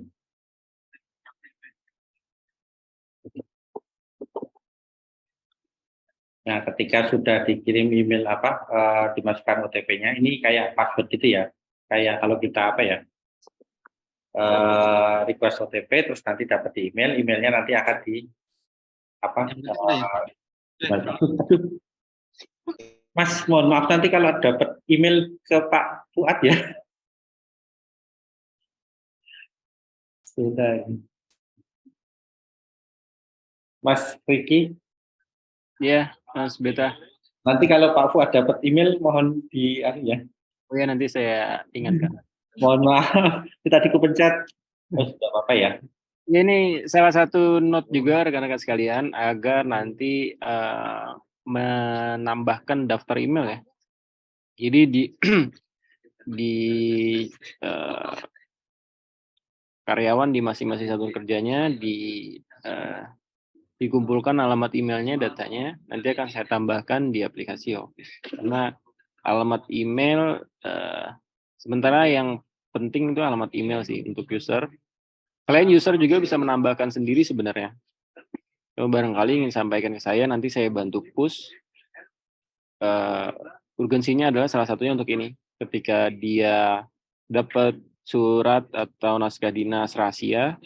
Nah, ketika sudah dikirim email dimasukkan OTP-nya, ini kayak password gitu ya. Kayak kalau kita request OTP, terus nanti dapat di email, emailnya nanti akan Mas, mohon maaf nanti kalau dapat email ke Pak Fuad ya. Sudah. Mas Riki.
Ya, Mas Beta.
Nanti kalau Pak Fuad dapat email, mohon ya.
Oh ya, nanti saya ingatkan.
Mohon maaf, tadi kepencet. Sudah apa-apa ya.
Ini salah satu note juga rekan-rekan sekalian agar nanti menambahkan daftar email ya. Jadi di karyawan di masing-masing satuan kerjanya dikumpulkan alamat emailnya, datanya, nanti akan saya tambahkan di aplikasi Office. Karena alamat email sementara yang penting itu alamat email sih untuk user. Kalian user juga bisa menambahkan sendiri sebenarnya. Kalau barangkali ingin sampaikan ke saya, nanti saya bantu push. Urgensinya adalah salah satunya untuk ini. Ketika dia dapat surat atau naskah dinas rahasia,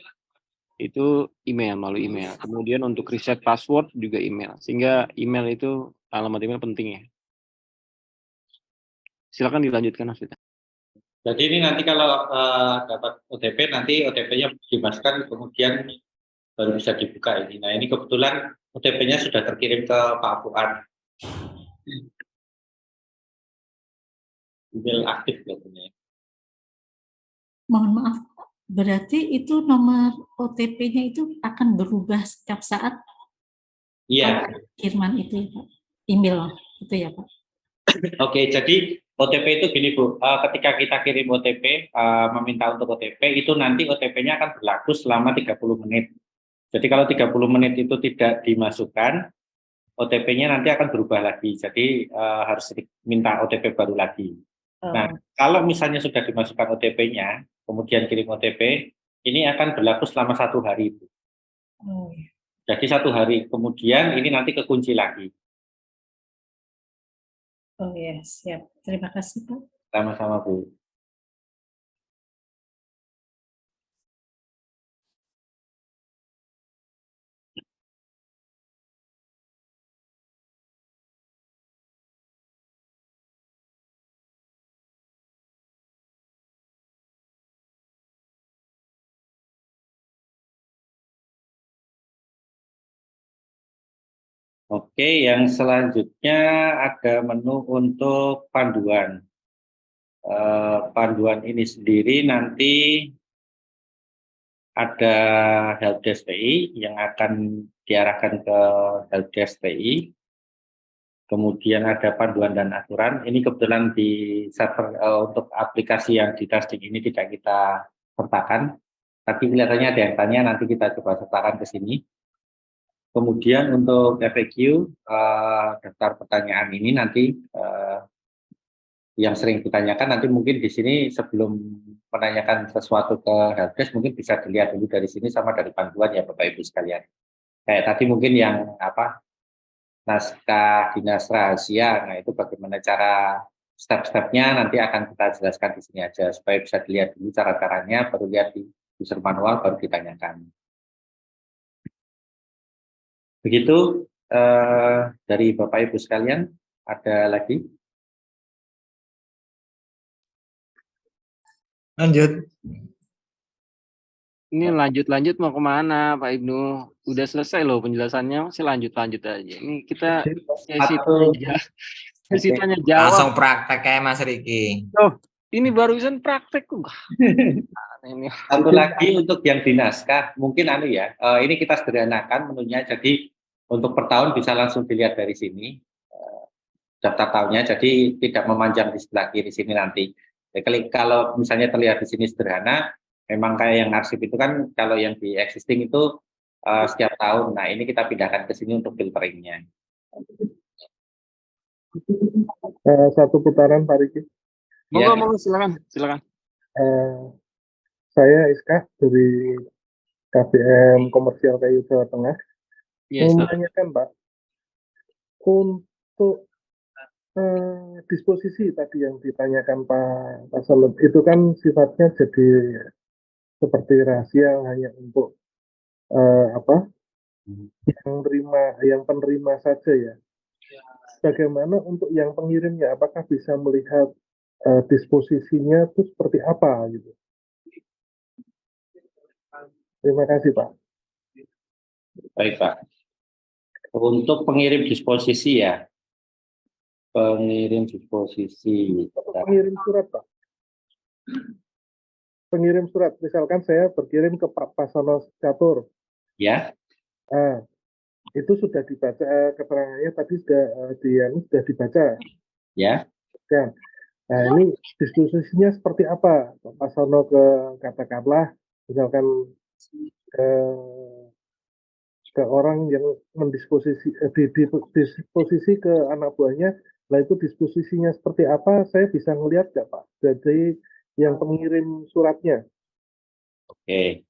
itu email, melalui email. Kemudian untuk reset password juga email. Sehingga email itu, alamat email penting ya. Silakan dilanjutkan, Mas Vita.
Jadi ini nanti kalau dapat OTP, nanti OTP-nya dimasukkan, kemudian baru bisa dibuka ini. Nah ini kebetulan OTP-nya sudah terkirim ke Pak Fuad. Email aktif katanya.
Mohon maaf, berarti itu nomor OTP-nya itu akan berubah setiap saat?
Iya.
Kiriman itu ya Pak, email itu ya Pak.
Oke, jadi OTP itu gini Bu, ketika kita kirim OTP, meminta untuk OTP, itu nanti OTP-nya akan berlaku selama 30 menit. Jadi kalau 30 menit itu tidak dimasukkan, OTP-nya nanti akan berubah lagi. Jadi harus minta OTP baru lagi. Nah, kalau misalnya sudah dimasukkan OTP-nya, kemudian kirim OTP, ini akan berlaku selama 1 hari. Jadi 1 hari kemudian ini nanti kekunci lagi.
Oh ya, siap. Terima kasih Pak.
Sama-sama Bu. Oke, yang selanjutnya ada menu untuk panduan. Panduan ini sendiri nanti ada helpdesk TI yang akan diarahkan ke helpdesk TI. Kemudian ada panduan dan aturan. Ini kebetulan di server untuk aplikasi yang di testing ini tidak kita sertakan. Tapi kelihatannya ada yang tanya, nanti kita coba sertakan ke sini. Kemudian untuk FAQ, daftar pertanyaan ini nanti yang sering ditanyakan nanti mungkin di sini sebelum menanyakan sesuatu ke helpdesk mungkin bisa dilihat dulu dari sini sama dari panduan ya Bapak Ibu sekalian. Kayak tadi mungkin yang naskah dinas rahasia, nah itu bagaimana cara step-stepnya nanti akan kita jelaskan di sini aja supaya bisa dilihat dulu cara-caranya, baru lihat di user manual baru ditanyakan. Begitu dari Bapak Ibu sekalian, ada lagi?
Lanjut.
Ini lanjut-lanjut mau kemana Pak Ibnu? Udah selesai loh penjelasannya, masih lanjut-lanjut aja. Ini kita sesi tanya jawab.
Langsung praktek kayak Mas Riki.
Oh, ini barusan praktek kok. Ini.
Satu lagi untuk yang di naskah, mungkin ini kita sederhanakan menunya, jadi untuk per tahun bisa langsung dilihat dari sini daftar tahunnya, jadi tidak memanjang di sebelah kiri sini nanti. Jadi kalau misalnya terlihat di sini sederhana, memang kayak yang arsip itu kan kalau yang di existing itu setiap tahun. Nah ini kita pindahkan ke sini untuk filteringnya.
Satu putaran Pak Riki.
Monggo, silakan.
Saya Iska dari KBM Komersial Kayu Jawa Tengah. Mau menanyakan Pak, untuk disposisi tadi yang ditanyakan Pak Salut, itu kan sifatnya jadi seperti rahasia hanya untuk yang penerima saja ya. Bagaimana untuk yang pengirimnya? Apakah bisa melihat disposisinya itu seperti apa gitu? Terima kasih Pak.
Baik Pak. Untuk pengirim disposisi ya. Pengirim disposisi.
Pengirim surat Pak. Pengirim surat. Misalkan saya berkirim ke Pak Pasono Catur.
Ya.
Itu sudah dibaca keterangannya tadi sudah dibaca.
Ya.
Nah ini disposisinya seperti apa? Pak Pasono katakanlah misalkan ke orang yang mendisposisi disposisi ke anak buahnya, nah itu disposisinya seperti apa? Saya bisa ngelihat nggak Pak? Jadi yang pengirim suratnya.
Oke.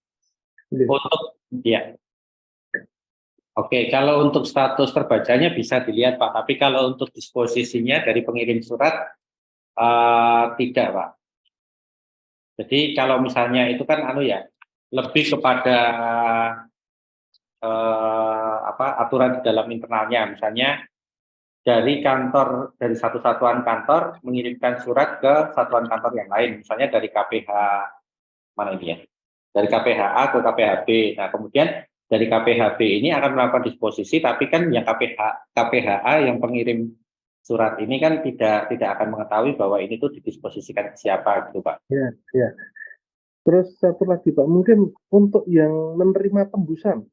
Oke, kalau untuk status terbacanya bisa dilihat Pak, tapi kalau untuk disposisinya dari pengirim surat tidak Pak. Jadi kalau misalnya itu kan lebih kepada aturan di dalam internalnya, misalnya dari satu satuan kantor mengirimkan surat ke satuan kantor yang lain, misalnya dari KPH dari KPHA ke KPHB. Nah kemudian dari KPHB ini akan melakukan disposisi, tapi kan yang KPHA yang pengirim surat ini kan tidak akan mengetahui bahwa ini tuh didisposisikan ke siapa gitu Pak.
Ya. Terus satu lagi Pak, mungkin untuk yang menerima tembusan,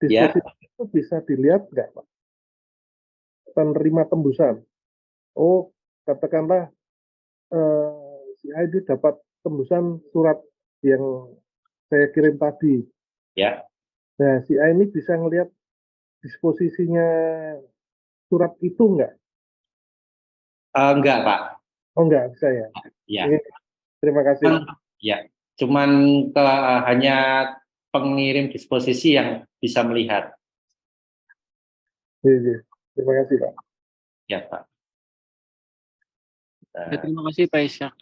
disposisi itu bisa dilihat nggak Pak? Penerima tembusan. Oh, katakanlah si ID dapat tembusan surat yang saya kirim tadi.
Ya.
Nah, si A ini bisa ngelihat disposisinya surat itu nggak?
Enggak Pak.
Oh enggak, bisa ya?
Ya.
Terima kasih.
Ya, cuman hanya pengirim disposisi yang bisa melihat.
Iya. Terima kasih Pak.
Ya Pak.
Terima kasih Pak Isyak.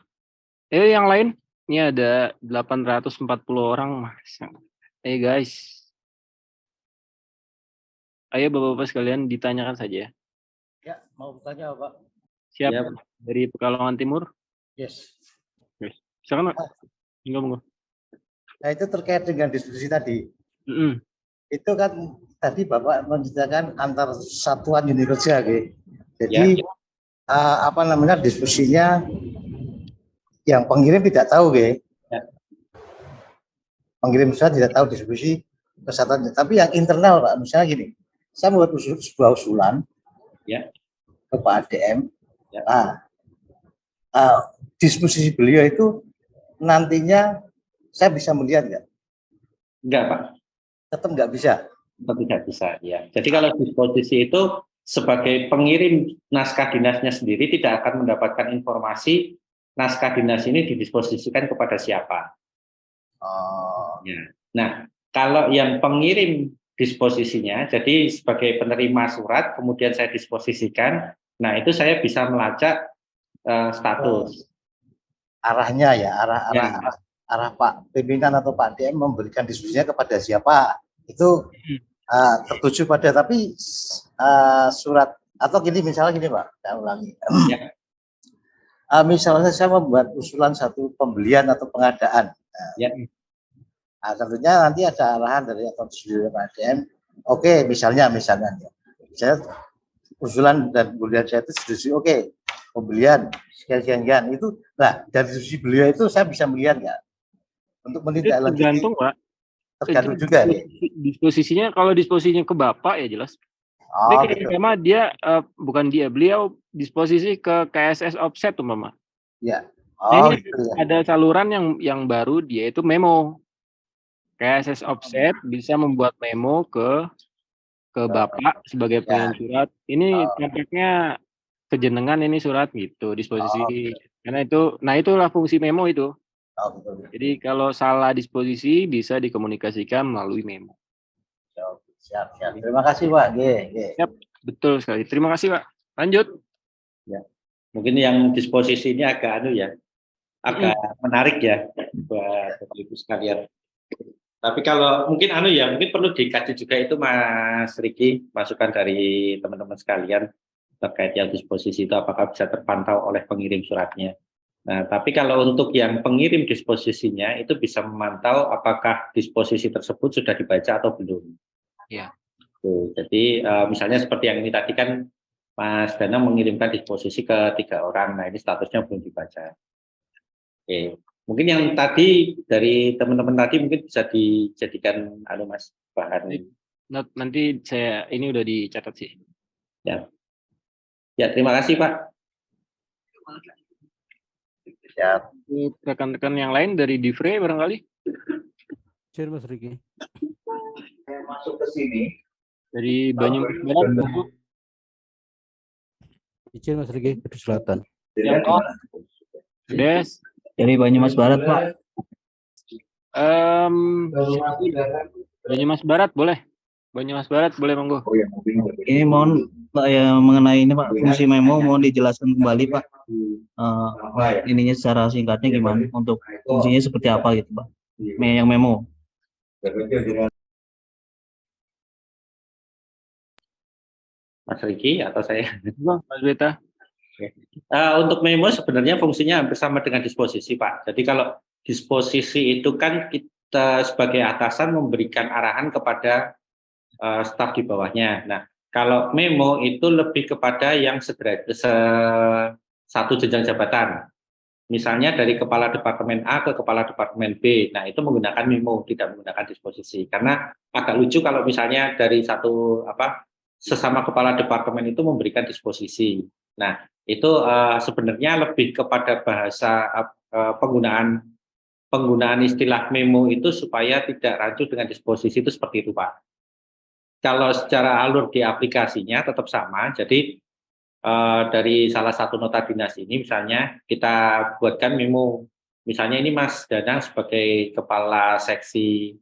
Yang lain? Ini ada 840 orang Mas. Guys. Ayo Bapak-Bapak sekalian ditanyakan saja.
Ya, mau bertanya Pak.
Siap. Ya. Dari Pekalongan Timur?
Yes.
Silakan Pak. Enggak.
Nah itu terkait dengan diskusi tadi. Itu kan tadi Bapak menceritakan antar satuan unit kerja, gitu. Jadi diskusinya yang pengirim tidak tahu, gitu. Pengirim surat tidak tahu diskusi kesatuannya. Tapi yang internal Pak, misalnya gini, saya membuat sebuah usulan ke Pak ADM. Disposisi beliau itu nantinya saya bisa melihat nggak?
Enggak Pak.
Tetap nggak bisa.
Atau tidak bisa, ya. Jadi kalau disposisi itu sebagai pengirim naskah dinasnya sendiri tidak akan mendapatkan informasi naskah dinas ini didisposisikan kepada siapa.
Oh.
Ya. Nah, kalau yang pengirim disposisinya, jadi sebagai penerima surat, kemudian saya disposisikan, nah itu saya bisa melacak status.
Arahnya ya, arah Pak pimpinan atau Pak DM memberikan diskusinya kepada siapa, itu tertuju pada, tapi surat atau gini, misalnya gini Pak, saya ulangi.
Ya.
Misalnya saya membuat usulan satu pembelian atau pengadaan.
Ya.
Nah, tentunya nanti ada arahan dari akun sendiri Pak DM. Oke, misalnya saya usulan dan pembelian saya itu diskusi, oke, pembelian sekian itu. Nah, dari diskusi beliau itu saya bisa melihat nggak untuk menindaklanjuti.
Tergantung Pak.
Tergantung juga ya.
Disposisinya, kalau disposisinya ke Bapak ya jelas.
Gitu.
Beliau disposisi ke KSS offset umpama.
Ya.
Ini
Gitu ya.
ada saluran yang baru, dia itu memo. KSS offset bisa membuat memo ke Bapak sebagai pengirim surat. Ini tampaknya kejenengan ini surat gitu, disposisi. Karena itulah fungsi memo itu. Jadi kalau salah disposisi bisa dikomunikasikan melalui memo.
Siap. Terima kasih Pak.
Siap, betul sekali. Terima kasih Pak. Lanjut.
Ya. Mungkin yang disposisi ini agak agak menarik ya buat Bapak Ibu sekalian. Tapi kalau mungkin mungkin perlu dikaji juga itu Mas Riki, masukan dari teman-teman sekalian terkait yang disposisi itu apakah bisa terpantau oleh pengirim suratnya. Nah, tapi kalau untuk yang pengirim disposisinya itu bisa memantau apakah disposisi tersebut sudah dibaca atau belum.
Ya.
Jadi misalnya seperti yang ini tadi kan Mas Danang mengirimkan disposisi ke 3 orang, nah ini statusnya belum dibaca. Oke. Mungkin yang tadi dari teman-teman tadi mungkin bisa dijadikan Mas bahan.
Nanti ini udah dicatat sih.
Ya. Ya, terima kasih Pak.
Ya.
Rekan-rekan yang lain dari Divre barangkali.
Cir Mas Riki.
Masuk ke sini.
Dari Banyumas Barat.
Cir Mas Riki, Kudus Selatan.
Des.
Dari Banyumas Barat, Pak.
Banyumas Barat boleh. Banyumas Barat boleh monggo.
Ini mohon mengenai ini Pak, fungsi memo mohon dijelaskan kembali Pak. Ininya secara singkatnya gimana, untuk fungsinya seperti apa gitu Pak. Yang memo.
Mas Riki atau saya?
Mas Beta.
Untuk memo sebenarnya fungsinya hampir sama dengan disposisi Pak. Jadi kalau disposisi itu kan kita sebagai atasan memberikan arahan kepada staf di bawahnya. Nah, kalau memo itu lebih kepada yang satu jenjang jabatan. Misalnya dari kepala departemen A ke kepala departemen B. Nah, itu menggunakan memo, tidak menggunakan disposisi. Karena agak lucu kalau misalnya dari sesama kepala departemen itu memberikan disposisi. Nah, itu sebenarnya lebih kepada bahasa penggunaan istilah memo itu supaya tidak rancu dengan disposisi itu seperti itu Pak. Kalau secara alur di aplikasinya tetap sama, jadi dari salah satu nota dinas ini misalnya kita buatkan memo, misalnya ini Mas Danang sebagai kepala seksi,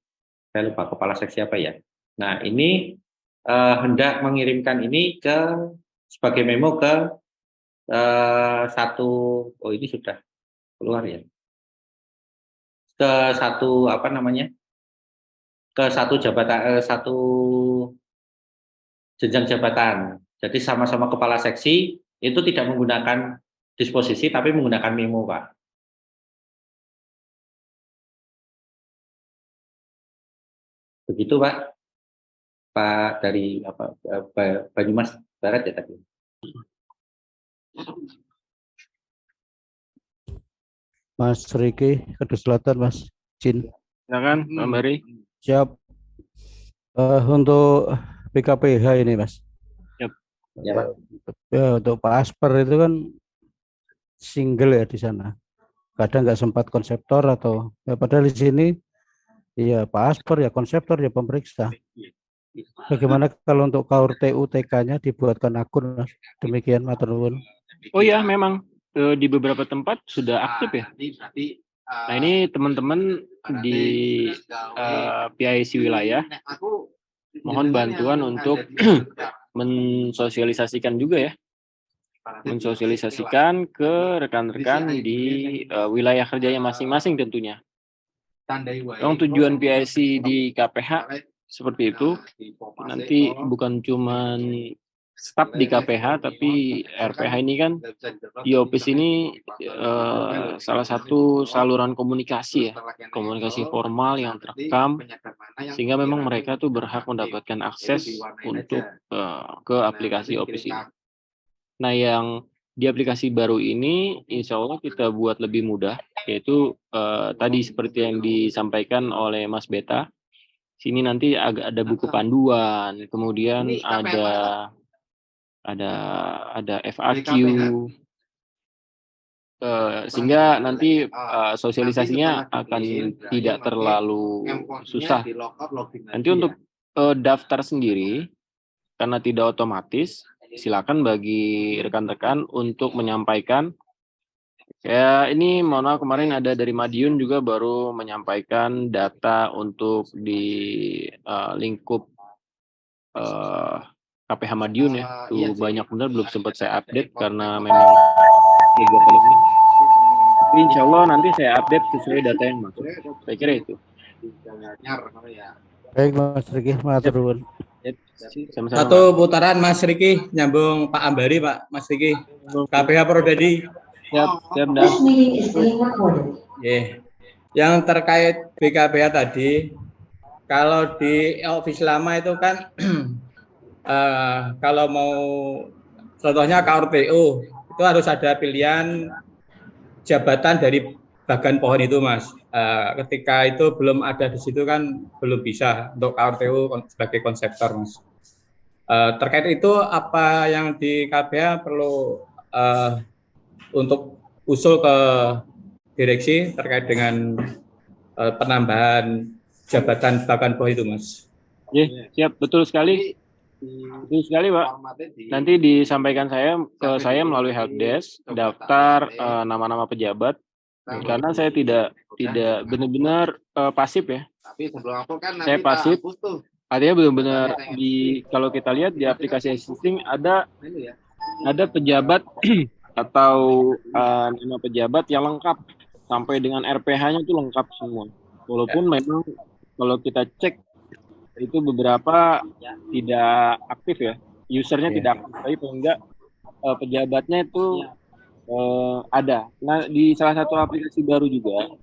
saya lupa kepala seksi apa ya. Nah ini hendak mengirimkan ini sebagai memo ke ini sudah keluar ya, ke satu jabatan, satu jenjang jabatan. Jadi sama-sama kepala seksi itu tidak menggunakan disposisi tapi menggunakan memo Pak. Begitu Pak. Pak dari Banyumas Barat ya tadi.
Mas Riki, Kudus Selatan, Mas Jin.
Silakan, Mbak Mary.
Siap. Untuk PKPH ini, Mas.
Siap.
Ya, Pak.
Untuk Pak Asper itu kan single ya di sana. Kadang nggak sempat konseptor atau padahal di sini iya Pak Asper ya konseptor ya pemeriksa. Bagaimana kalau untuk KURTU TK-nya dibuatkan akun, Mas? Demikian, matur nuwun.
Oh ya, memang di beberapa tempat sudah aktif ya. Nah ini teman-teman di PIC wilayah mohon bantuan untuk mensosialisasikan juga ya, mensosialisasikan ke rekan-rekan di wilayah kerjanya masing-masing tentunya. Yang tujuan PIC di KPH seperti itu, nanti bukan cuman staf di KPH, tapi RPH ini kan, IOPIS ini salah satu saluran komunikasi ya, komunikasi formal yang terekam, sehingga memang mereka tuh berhak mendapatkan akses untuk ke aplikasi IOPIS ini. Nah yang di aplikasi baru ini, insya Allah kita buat lebih mudah, yaitu tadi seperti yang disampaikan oleh Mas Beta, sini nanti ada buku panduan, kemudian ada FAQ, sehingga nanti sosialisasinya akan tidak terlalu susah. Nanti untuk daftar sendiri, karena tidak otomatis, silakan bagi rekan-rekan untuk menyampaikan. Ya ini mohon maaf, kemarin ada dari Madiun juga baru menyampaikan data untuk di lingkup KPH Madiun ya, tuh banyak benar, belum sempat saya update karena memang kegiatan ini. Tapi insya Allah nanti saya update sesuai data yang masuk. Saya kira itu.
Baik Mas Riki, matur nuwun.
Sama-sama.
Satu putaran Mas Riki, nyambung Pak Ambari Pak, Mas Riki, KPH Prodadi.
Siap, dah.
Yang terkait BKPH tadi, kalau di office lama itu kan kalau mau contohnya KURTU itu harus ada pilihan jabatan dari bagan pohon itu Mas. Ketika itu belum ada di situ kan belum bisa untuk KURTU sebagai konseptor Mas. Terkait itu apa yang di KPH perlu untuk usul ke direksi terkait dengan penambahan jabatan bagan pohon itu Mas.
Siap, betul sekali. Betul sekali Pak. Nanti disampaikan ke saya melalui helpdesk daftar nama-nama pejabat, karena saya tidak benar-benar pasif ya. Saya pasif, artinya benar-benar kalau kita lihat di aplikasi existing ada pejabat atau nama pejabat yang lengkap sampai dengan RPH-nya itu lengkap semua. Walaupun memang kalau kita cek itu beberapa tidak aktif ya, usernya tidak aktif, tapi paling enggak pejabatnya itu ada. Nah di salah satu aplikasi baru juga.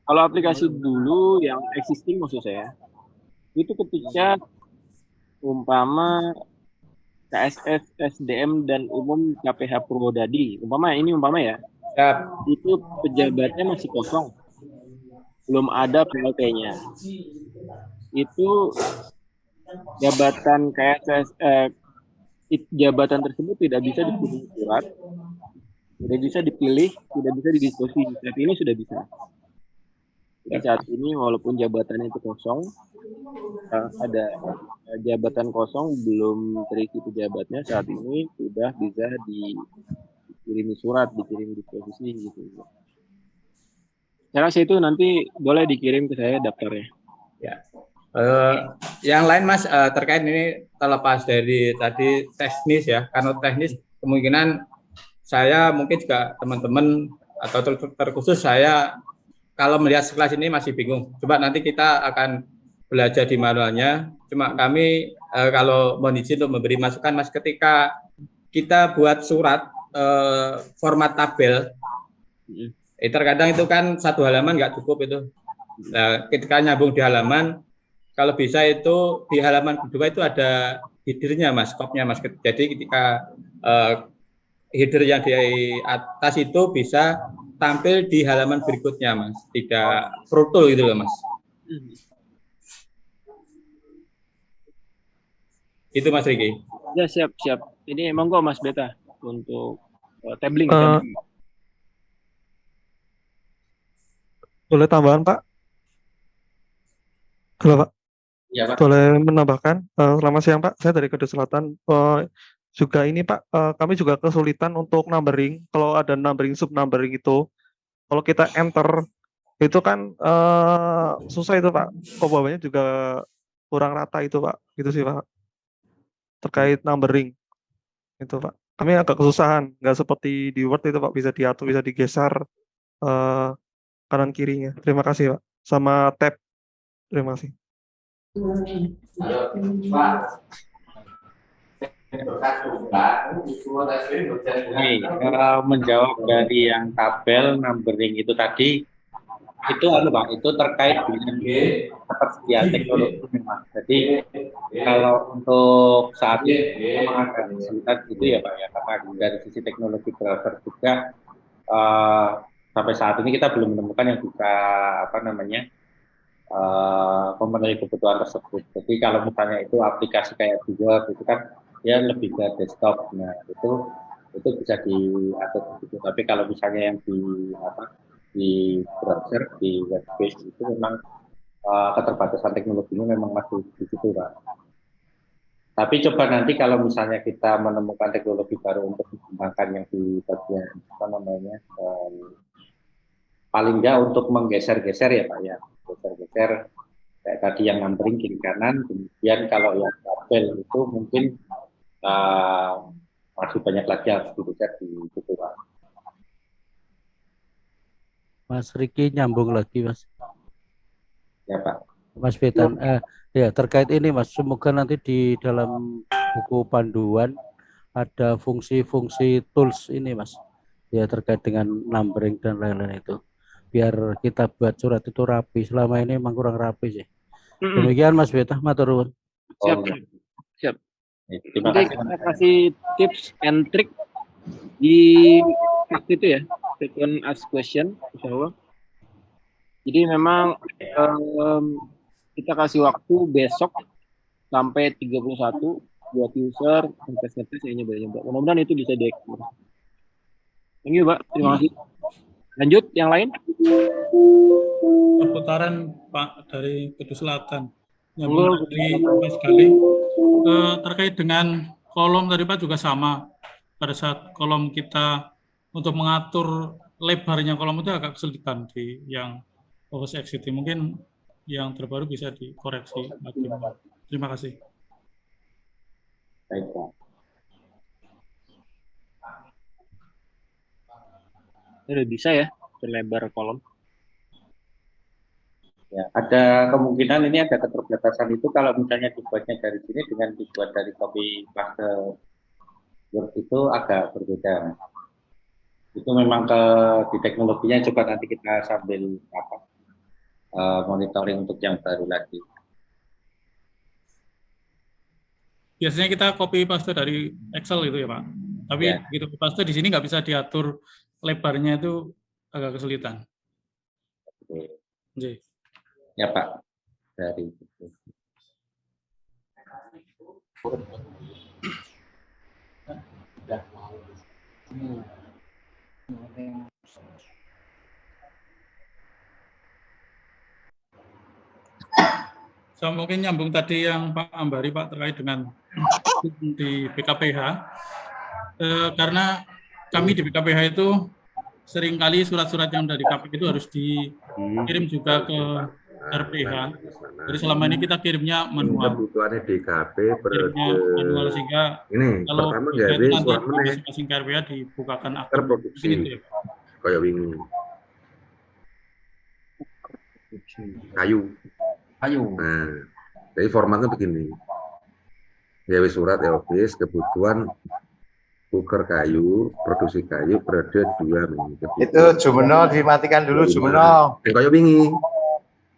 Kalau aplikasi dulu yang existing maksud saya, itu ketika umpama KSS, SDM dan umum KPH Purwodadi, umpama ya, itu pejabatnya masih kosong, belum ada PLT-nya. Itu jabatan KSS, jabatan tersebut tidak bisa dipilih surat, tidak bisa dipilih, tidak bisa didiskusi. Saat ini sudah bisa. Jadi saat ini walaupun jabatannya itu kosong, ada jabatan kosong belum terisi pejabatnya, saat ini sudah bisa dikirimi surat, dikirim disposisi gitu. Saya rasa itu nanti boleh dikirim ke saya daftarnya.
Ya. Yang lain Mas terkait ini terlepas dari tadi teknis ya, karena teknis kemungkinan saya mungkin juga teman-teman atau terkhusus saya kalau melihat sekelas ini masih bingung. Coba nanti kita akan belajar di manualnya. Cuma kami kalau mohon izin untuk memberi masukan Mas, ketika kita buat surat format tabel, terkadang itu kan satu halaman nggak cukup itu. Nah, ketika nyambung di halaman, kalau bisa itu di halaman kedua itu ada header-nya Mas, skopnya Mas. Jadi ketika header yang di atas itu bisa tampil di halaman berikutnya Mas, tidak brutal gitu loh Mas. Itu Mas Riki.
Ya siap. Ini emang kok Mas Beta untuk tabling.
Boleh tambahan Pak? Halo Pak.
Ya, Pak.
Boleh menambahkan? Selamat siang, Pak. Saya dari Kedua Selatan. Juga ini, Pak, kami juga kesulitan untuk numbering. Kalau ada numbering, sub numbering itu, kalau kita enter itu kan susah itu, Pak. Pembawanya juga kurang rata itu, Pak. Gitu sih, Pak. Terkait numbering itu, Pak. Kami agak kesusahan, nggak seperti di Word itu, Pak, bisa diatur, bisa digeser kanan kirinya. Terima kasih, Pak. Sama tab. Terima kasih.
Menjawab dari yang tabel numbering itu tadi, itu Pak, itu terkait dengan ketersediaan teknologi memang. Jadi kalau untuk saat ini memang agak kesulitan gitu ya Pak ya, karena dari sisi teknologi browser juga sampai saat ini kita belum menemukan yang bisa memenuhi kebutuhan tersebut. Jadi kalau misalnya itu aplikasi kayak di Word itu kan ya lebih ke desktop, nah itu bisa diatur gitu. Tapi kalau misalnya yang di browser, di web page itu memang keterbatasan teknologinya memang masih di situ, Pak. Tapi coba nanti kalau misalnya kita menemukan teknologi baru untuk mengembangkan yang di bagian paling nggak untuk menggeser-geser ya Pak ya, geser-geser kayak tadi yang numbering kiri kanan, kemudian kalau yang tabel itu mungkin masih banyak lagi yang harus digeser di situ Pak.
Mas Riki nyambung lagi, Mas.
Ya Pak.
Mas Betan, ya terkait ini Mas, semoga nanti di dalam buku panduan ada fungsi-fungsi tools ini Mas, ya terkait dengan numbering dan lain-lain itu, biar kita buat surat itu rapi. Selama ini memang kurang rapi sih. Demikian Mas Betan, matur nuwun.
Siap. Terima kasih. Kita kasih tips and trick di waktu itu ya, second ask question, insya Allah. Jadi memang kita kasih waktu besok sampai 31 buat user ngetes saya nyoba. Mudah-mudahan itu bisa diekspor. Thank you, Pak. Terima kasih. Lanjut yang lain.
Perputaran Pak dari Kedua Selatan. Nyambung dari sekali terkait dengan kolom tadi Pak juga sama. Pada saat kolom kita untuk mengatur lebarnya kolom itu agak kesulitan di yang Office XCT. Mungkin yang terbaru bisa dikoreksi lagi. Terima kasih.
Baik, Pak.
Udah bisa ya berlebar kolom.
Ya, ada kemungkinan ini ada keterbatasan itu kalau misalnya dibuatnya dari sini dengan dibuat dari copy paste Word itu agak berbeda. Itu memang di teknologinya coba nanti kita sambil monitoring untuk yang baru lagi.
Biasanya kita copy paste dari Excel itu ya Pak. Tapi
ya.
Begitu paste di sini nggak bisa diatur lebarnya, itu agak kesulitan.
Oke. Ya Pak. Dari itu.
So, mungkin nyambung tadi yang Pak Ambari Pak terkait dengan di BKPH, karena kami di BKPH itu seringkali surat-surat yang dari KPK itu harus dikirim juga ke RPH. Jadi selama ini kita kirimnya manual.
Kebutuhannya DKP
kirimnya manual, sehingga
ini
kalau
pertama
itu
gawe
nanti
surat meneh
masing-masing ke RPH dibukakan akun
terproduksi
gitu ya.
kayak wingi kayu. Nah, jadi formatnya begini. Gawe surat ya office kebutuhan buker kayu, produksi kayu periode 2 minggu.
Itu Jumeno dimatikan dulu Jumeno.
Kayak wingi.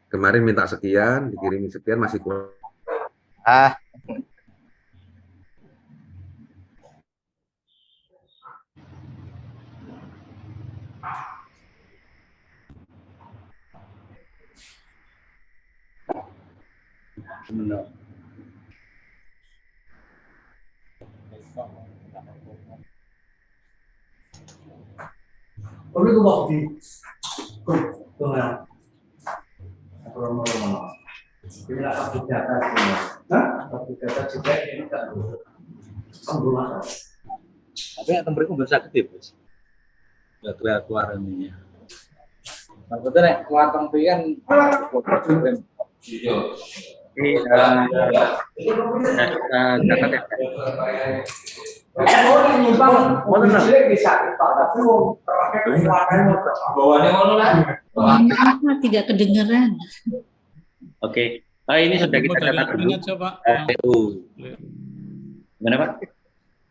Kemarin minta sekian, dikirimi sekian masih kurang.
Benar.
Tapi kok di
Tapi yang tempat itu bisa gede, Bos. Udah keluar ininya. Maksudnya nek keluar tempat kan
catat ya.
Tidak kedengeran.
Oke. Ini sudah kita catat dulu. Gimana Pak?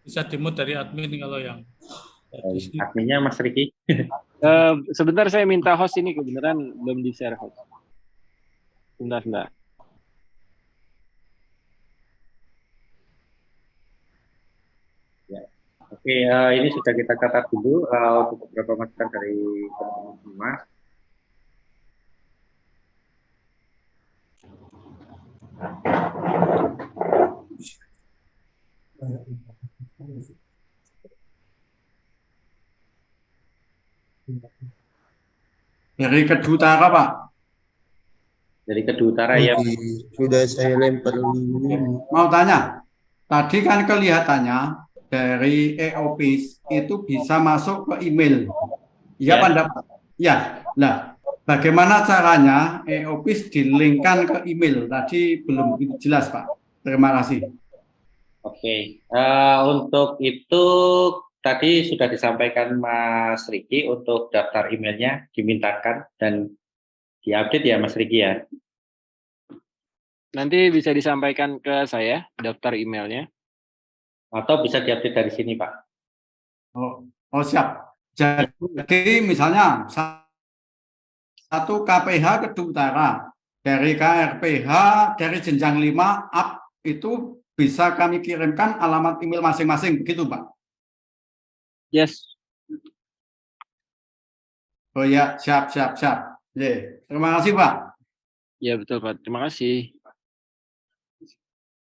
Bisa dimut dari admin kalau yang
adminnya Mas Riki.
Sebentar saya minta host ini kebenaran belum di share host. Sebentar.
Ya. Oke, ini sudah kita catat dulu untuk beberapa masukan dari teman-teman semua.
Dari Kedua Utara, Pak.
Dari Kedua Utara ya.
Sudah saya lempar. Mau tanya, tadi kan kelihatannya dari e-office itu bisa masuk ke email. Iya, Pak? Ya. Nah, bagaimana caranya e-office dilinkkan ke email? Tadi belum begitu jelas, Pak. Terima kasih.
Oke, untuk itu tadi sudah disampaikan Mas Riki untuk daftar emailnya dimintakan dan diupdate ya Mas Riki ya.
Nanti bisa disampaikan ke saya daftar emailnya.
Atau bisa diupdate dari sini Pak.
Oh siap. Jadi misalnya satu KPH Kedua Utara dari KRPH dari jenjang 5 up itu bisa kami kirimkan alamat email masing-masing, begitu Pak?
Yes.
Oh ya, siap. Terima kasih Pak.
Ya betul Pak, terima kasih.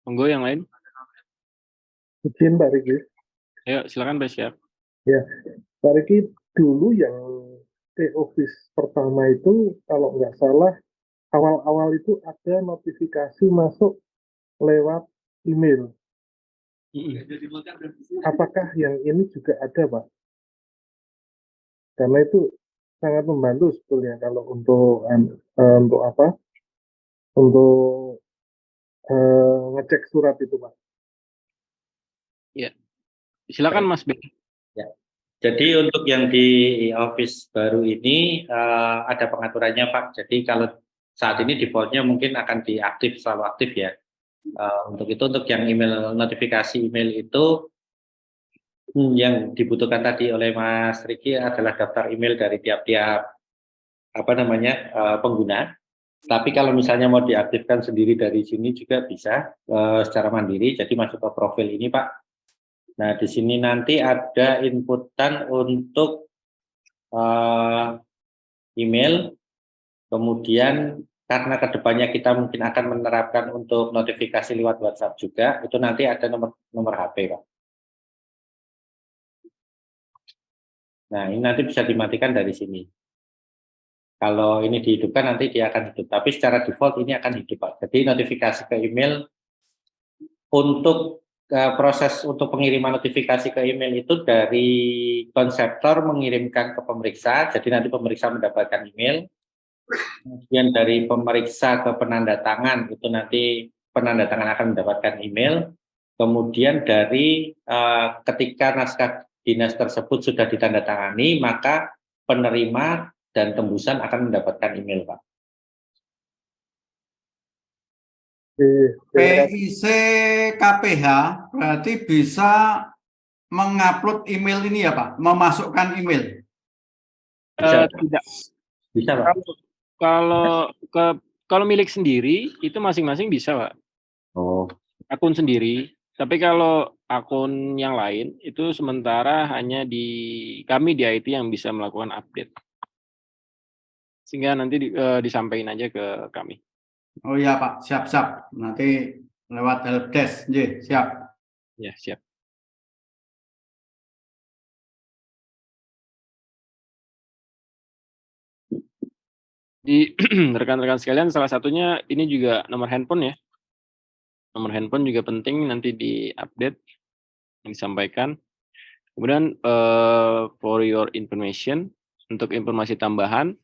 Monggo yang lain.
Izin Pak Riki.
Ayo silakan Pak Siap.
Ya, Pak Riki, dulu yang e-office pertama itu kalau nggak salah awal-awal itu ada notifikasi masuk lewat email. Apakah yang ini juga ada, Pak? Karena itu sangat membantu sebetulnya kalau untuk apa? Untuk ngecek surat itu, Pak.
Ya, silakan Mas Ben.
Ya. Jadi untuk yang di office baru ini ada pengaturannya Pak. Jadi kalau saat ini defaultnya mungkin akan diaktif, selalu aktif ya. Untuk itu, untuk yang email notifikasi email itu yang dibutuhkan tadi oleh Mas Riki adalah daftar email dari tiap-tiap pengguna. Tapi kalau misalnya mau diaktifkan sendiri dari sini juga bisa secara mandiri. Jadi masuk ke profil ini Pak. Nah di sini nanti ada inputan untuk email, kemudian karena kedepannya kita mungkin akan menerapkan untuk notifikasi lewat WhatsApp juga, itu nanti ada nomor HP, Pak. Nah, ini nanti bisa dimatikan dari sini. Kalau ini dihidupkan, nanti dia akan hidup. Tapi secara default ini akan hidup, Pak. Jadi notifikasi ke email untuk proses untuk pengiriman notifikasi ke email itu dari konseptor mengirimkan ke pemeriksa, jadi nanti pemeriksa mendapatkan email. Kemudian dari pemeriksa ke penanda tangan itu nanti penanda tangan akan mendapatkan email. Kemudian dari ketika naskah dinas tersebut sudah ditandatangani, maka penerima dan tembusan akan mendapatkan email, Pak.
PIC KPH berarti bisa mengupload email ini ya Pak, memasukkan email.
Tidak.
Bisa Pak.
Kalau milik sendiri itu masing-masing bisa Pak.
Oh.
Akun sendiri. Tapi kalau akun yang lain itu sementara hanya kami di IT yang bisa melakukan update. Sehingga nanti disampaikan aja ke kami.
Oh iya Pak, siap. Nanti lewat helpdesk, siap.
Ya, siap. Di rekan-rekan sekalian, salah satunya ini juga nomor handphone ya. Nomor handphone juga penting nanti di-update, disampaikan. Kemudian for your information, untuk informasi tambahan,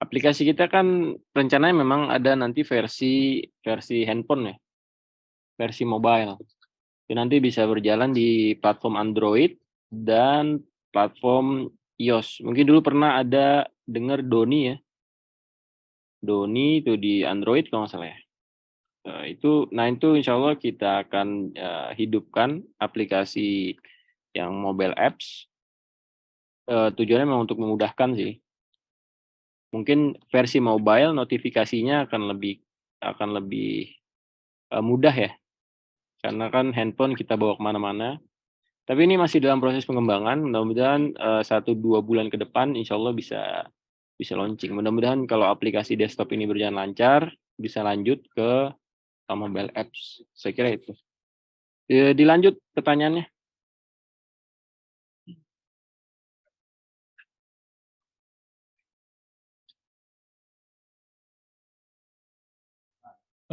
aplikasi kita kan rencananya memang ada nanti versi handphone ya, versi mobile. Itu nanti bisa berjalan di platform Android dan platform iOS. Mungkin dulu pernah ada dengar Doni ya. Doni itu di Android kalau nggak salah ya. Itu insya Allah kita akan hidupkan aplikasi yang mobile apps. Tujuannya memang untuk memudahkan sih. Mungkin versi mobile notifikasinya akan lebih mudah ya, karena kan handphone kita bawa kemana-mana. Tapi ini masih dalam proses pengembangan. Mudah-mudahan 1-2 bulan ke depan, insya Allah bisa launching. Mudah-mudahan kalau aplikasi desktop ini berjalan lancar, bisa lanjut ke mobile apps. Saya kira itu. Dilanjut pertanyaannya.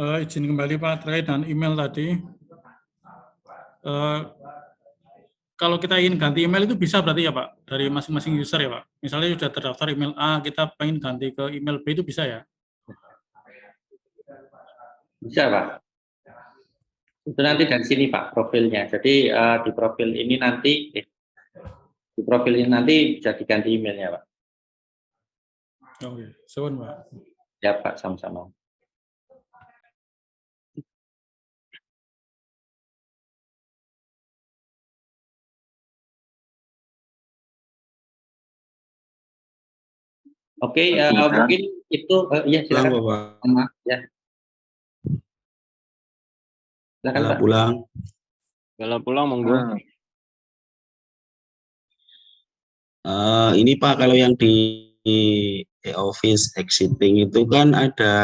Izin kembali Pak terkait dengan email tadi. Kalau kita ingin ganti email itu bisa berarti ya Pak, dari masing-masing user ya Pak. Misalnya sudah terdaftar email A, kita pengen ganti ke email B itu bisa ya?
Bisa Pak. Itu nanti dari sini Pak profilnya. Jadi di profil ini nanti bisa diganti emailnya Pak.
Oke, soal Pak.
Ya Pak, sama-sama. Oke, mungkin itu ya silakan Pak. Ya. Silakan Pak.
Kalau pulang monggo.
Ini Pak, kalau yang di e-office exiting itu kan ada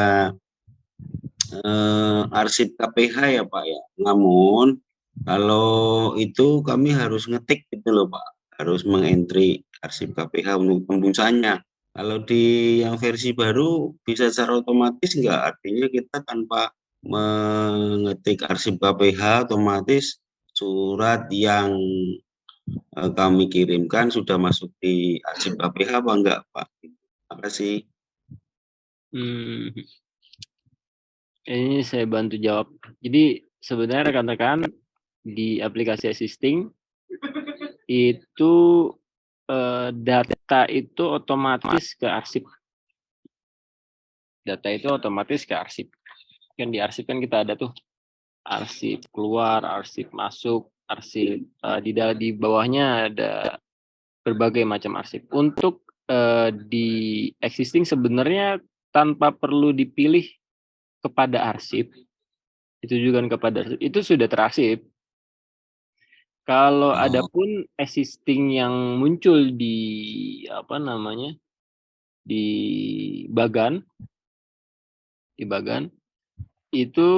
arsip KPH ya Pak ya. Namun kalau itu kami harus ngetik gitu loh Pak, harus mengentry arsip KPH untuk tembusannya. Kalau di yang versi baru bisa secara otomatis nggak? Artinya kita tanpa mengetik arsip KPH otomatis surat yang kami kirimkan sudah masuk di arsip KPH apa enggak Pak? Terima kasih.
Ini saya bantu jawab. Jadi sebenarnya rekan-rekan di aplikasi assisting itu data itu otomatis ke arsip. Data itu otomatis ke arsip. Kan di arsip kan kita ada tuh arsip keluar, arsip masuk, arsip di bawahnya ada berbagai macam arsip. Untuk di existing sebenarnya tanpa perlu dipilih kepada arsip, ditujukan kepada arsip, itu sudah terarsip. Kalau ada pun existing yang muncul di di bagan itu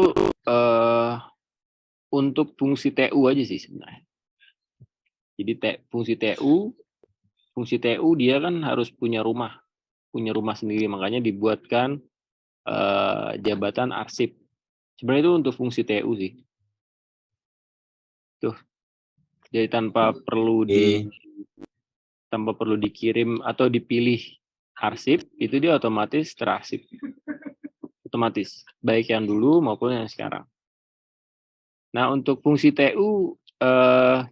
untuk fungsi TU aja sih sebenarnya. Jadi fungsi TU dia kan harus punya rumah sendiri, makanya dibuatkan jabatan arsip. Sebenarnya itu untuk fungsi TU sih. Tuh. Jadi tanpa perlu dikirim atau dipilih arsip, itu dia otomatis terarsip. Otomatis, baik yang dulu maupun yang sekarang. Nah, untuk fungsi TU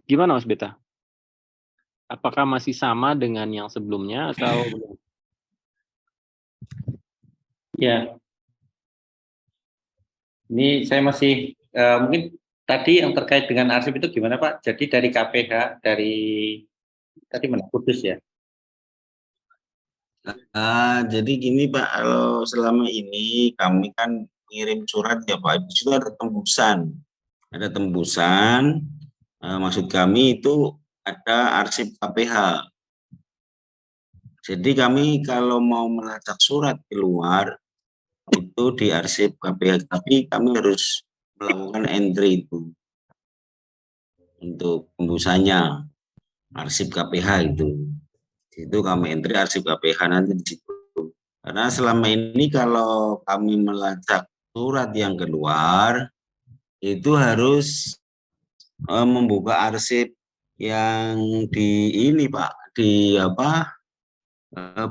gimana Mas Beta? Apakah masih sama dengan yang sebelumnya atau belum?
Ya. Ini saya masih mungkin tadi yang terkait dengan arsip itu gimana Pak? Jadi dari KPH, dari tadi mana? Kudus ya?
Jadi gini Pak, kalau selama ini kami kan ngirim surat ya Pak, di situ ada tembusan. Maksud kami itu ada arsip KPH. Jadi kami kalau mau melacak surat keluar itu di arsip KPH, tapi kami harus melakukan entry itu untuk tembusannya arsip KPH itu kami entry arsip KPH nanti di situ. Karena selama ini kalau kami melacak surat yang keluar, itu harus membuka arsip yang di ini Pak, di apa,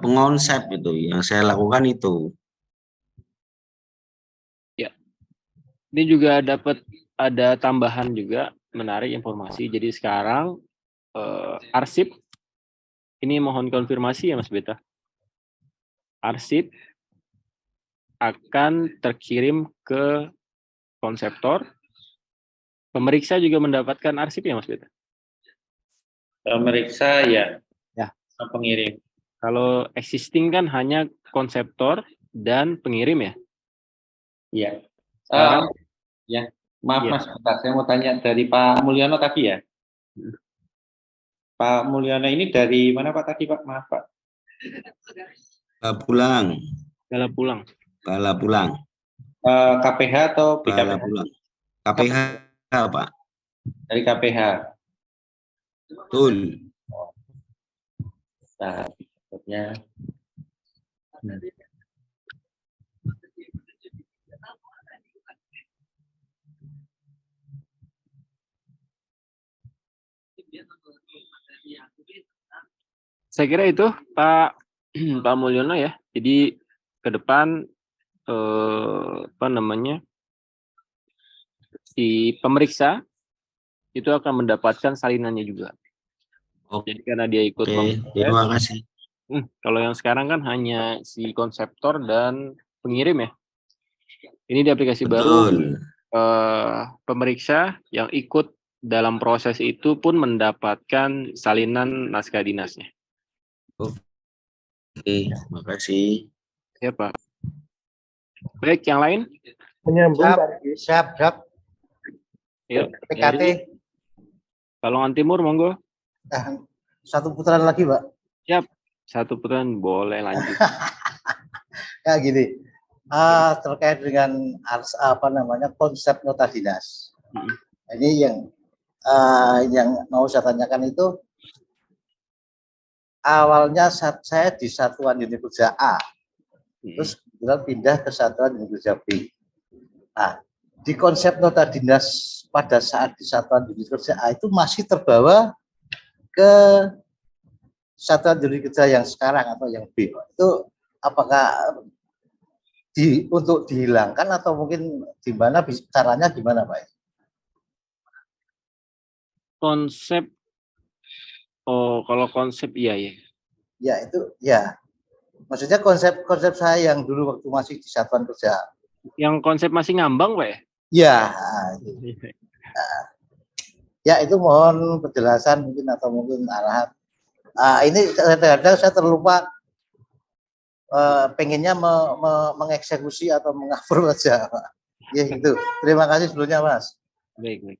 pengonsep itu, yang saya lakukan itu.
Ya, ini juga dapat ada tambahan juga menarik informasi. Jadi sekarang arsip ini mohon konfirmasi ya Mas Beta. Arsip akan terkirim ke konseptor. Pemeriksa juga mendapatkan arsip ya Mas Beta?
Pemeriksa ya.
Ya.
Pengirim.
Kalau existing kan hanya konseptor dan pengirim ya?
Iya.
Sekarang,
Ya, maaf
Iya.
Mas, bentar. Saya mau tanya dari Pak Mulyono tadi ya. Pak Mulyono ini dari mana Pak tadi Pak? Maaf Pak.
Pulang.
Bala pulang.
Bala pulang.
KPH atau BKPH?
Bala pulang. KPH Pak.
Dari KPH.
Betul.
Nah, berikutnya.
Saya kira itu Pak Pak Mulyono ya. Jadi ke depan apa namanya, si pemeriksa itu akan mendapatkan salinannya juga. Jadi karena dia ikut
Oke, terima kasih.
Kalau yang sekarang kan hanya si konseptor dan pengirim ya. Ini di aplikasi baru pemeriksa yang ikut dalam proses itu pun mendapatkan salinan naskah dinasnya.
Oke, makasih.
Ya Pak. Baik, yang lain?
Menyambung
Siap.
Yuk,
PKT.
Balongan Timur, monggo.
Satu putaran lagi, Pak.
Siap, satu putaran boleh lanjut.
Ya gini, terkait dengan konsep nota dinas. Ini yang mau saya tanyakan itu, awalnya saya di Satuan Unit Kerja A, terus kemudian pindah ke Satuan Unit Kerja B. Nah, di konsep nota dinas pada saat di Satuan Unit Kerja A itu masih terbawa ke Satuan Unit Kerja yang sekarang atau yang B. Itu apakah untuk dihilangkan atau mungkin di mana caranya gimana, Pak?
Konsep, kalau konsep iya ya.
Ya itu ya. Maksudnya konsep saya yang dulu waktu masih di Satuan Kerja.
Yang konsep masih ngambang, Pak ya?
Ya. Ya itu mohon penjelasan mungkin atau mungkin arahan. Ini kadang-kadang saya terlupa pengennya mengeksekusi atau mengapprove aja, Pak. Ya itu. Terima kasih sebelumnya, Mas.
Baik.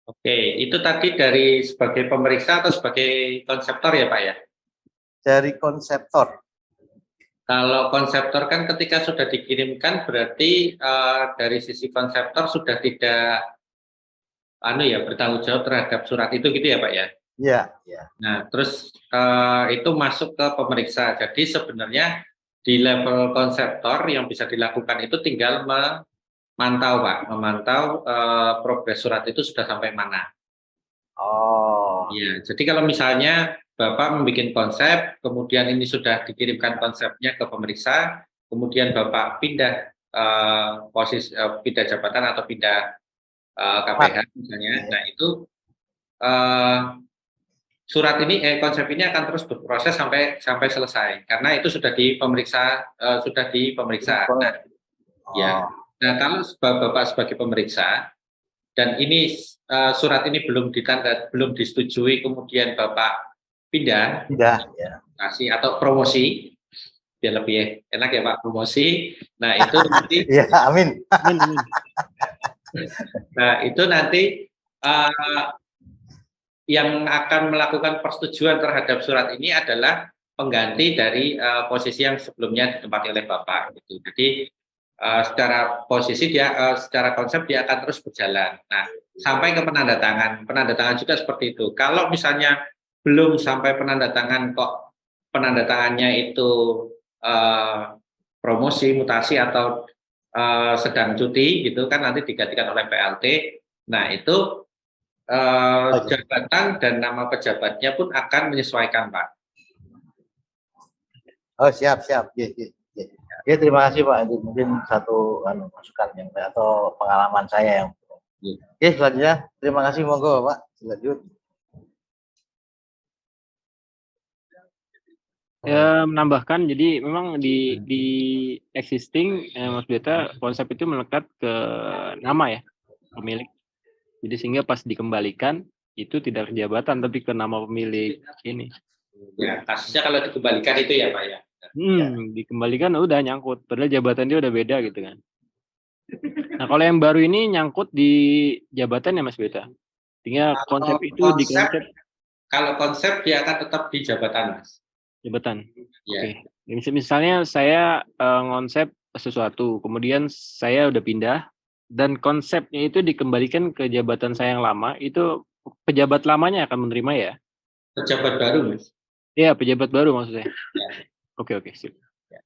Oke, itu tadi dari sebagai pemeriksa atau sebagai konseptor ya Pak ya?
Dari konseptor.
Kalau konseptor kan ketika sudah dikirimkan berarti dari sisi konseptor sudah tidak bertanggung jawab terhadap surat itu gitu ya Pak ya?
Iya.
Nah, terus itu masuk ke pemeriksa. Jadi sebenarnya di level konseptor yang bisa dilakukan itu tinggal memantau Pak, memantau progres surat itu sudah sampai mana.
Oh.
Iya, jadi kalau misalnya Bapak membuat konsep, kemudian ini sudah dikirimkan konsepnya ke pemeriksa, kemudian Bapak pindah posisi, pindah jabatan atau pindah KPH misalnya, nah itu surat ini konsep ini akan terus berproses sampai selesai karena itu sudah di pemeriksa Nah, ya. Nah, kalau Bapak sebagai pemeriksa dan ini surat ini belum disetujui, kemudian Bapak pindah kasih atau promosi, biar lebih enak ya Pak, promosi. Nah, itu nanti
ya, amin.
Nah, itu nanti yang akan melakukan persetujuan terhadap surat ini adalah pengganti dari posisi yang sebelumnya ditempati oleh Bapak gitu. Jadi secara posisi secara konsep dia akan terus berjalan. Nah, sampai ke penandatangan juga seperti itu. Kalau misalnya belum sampai penandatangan kok penandatangannya itu promosi, mutasi atau sedang cuti gitu kan nanti digantikan oleh PLT. Nah itu jabatan dan nama pejabatnya pun akan menyesuaikan, Pak.
Oh siap. Ya, terima kasih Pak. Itu mungkin satu masukan yang atau pengalaman saya yang. Oke, selanjutnya terima kasih, monggo Pak. Lanjut.
Ya, menambahkan, jadi memang di existing Mas Beta konsep itu melekat ke nama ya pemilik. Jadi sehingga pas dikembalikan itu tidak ke jabatan tapi ke nama pemilik ini.
Ya, kasusnya kalau dikembalikan itu ya Pak ya.
Dikembalikan udah nyangkut, padahal jabatan dia udah beda gitu kan. Nah kalau yang baru ini nyangkut di jabatan ya Mas Beta. Tinggal konsep itu di konsep.
Kalau konsep dia akan tetap di jabatan, Mas.
Jabatan.
Ya.
Oke. Misalnya saya ngonsep sesuatu, kemudian saya udah pindah dan konsepnya itu dikembalikan ke jabatan saya yang lama, itu pejabat lamanya akan menerima ya?
Pejabat baru, Mas.
Iya, pejabat baru maksudnya.
Ya.
Oke, sip.
Ya.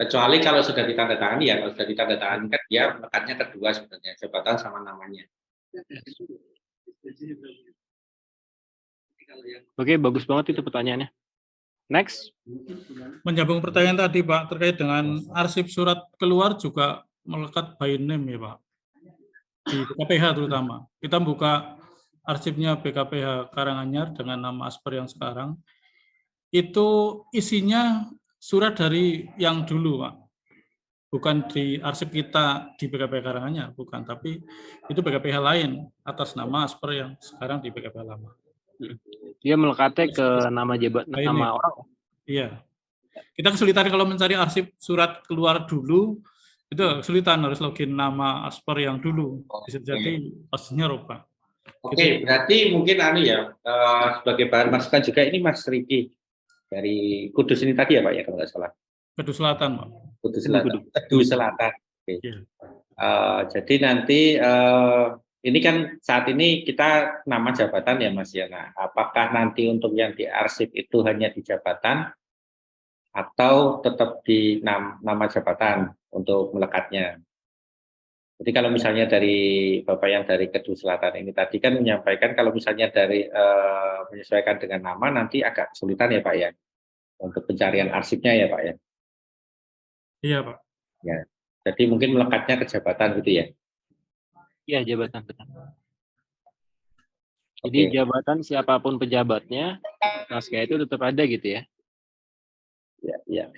Kecuali kalau sudah ditandatangani ya, kalau sudah ditandatangani kan dia melekatnya kedua sebenarnya, jabatan sama namanya.
Oke, bagus banget itu pertanyaannya. Next.
Menyambung pertanyaan tadi Pak, terkait dengan arsip surat keluar juga melekat by name ya Pak. Di BKPH terutama. Kita buka arsipnya BKPH Karanganyar dengan nama Asper yang sekarang. Itu isinya surat dari yang dulu Pak. Bukan di arsip kita di BKPH Karanganyar, bukan. Tapi itu BKPH lain atas nama Asper yang sekarang di BKPH lama.
Dia melekatnya ke nama nama orang.
Iya. Kita kesulitan kalau mencari arsip surat keluar dulu, itu kesulitan harus login nama Asper yang dulu. Bisa jadi pastinya rubah.
Oke, berarti mungkin sebagai bahan masukan juga ini Mas Riki dari Kudus ini tadi ya Pak ya kalau nggak salah.
Kudus Selatan Pak.
Kudus Selatan. Kudus Selatan. Oke. Jadi nanti ini kan saat ini kita nama jabatan ya Mas ya. Nah, apakah nanti untuk yang diarsip itu hanya di jabatan atau tetap di nama jabatan untuk melekatnya? Jadi kalau misalnya dari Bapak yang dari Kudus Selatan ini tadi kan menyampaikan kalau misalnya dari menyesuaikan dengan nama nanti agak kesulitan ya Pak ya untuk pencarian arsipnya ya Pak ya.
Iya Pak.
Ya, jadi mungkin melekatnya ke jabatan gitu ya.
Iya, jabatan betul. Jadi jabatan siapapun pejabatnya, naskah itu tetap ada gitu ya?
Iya.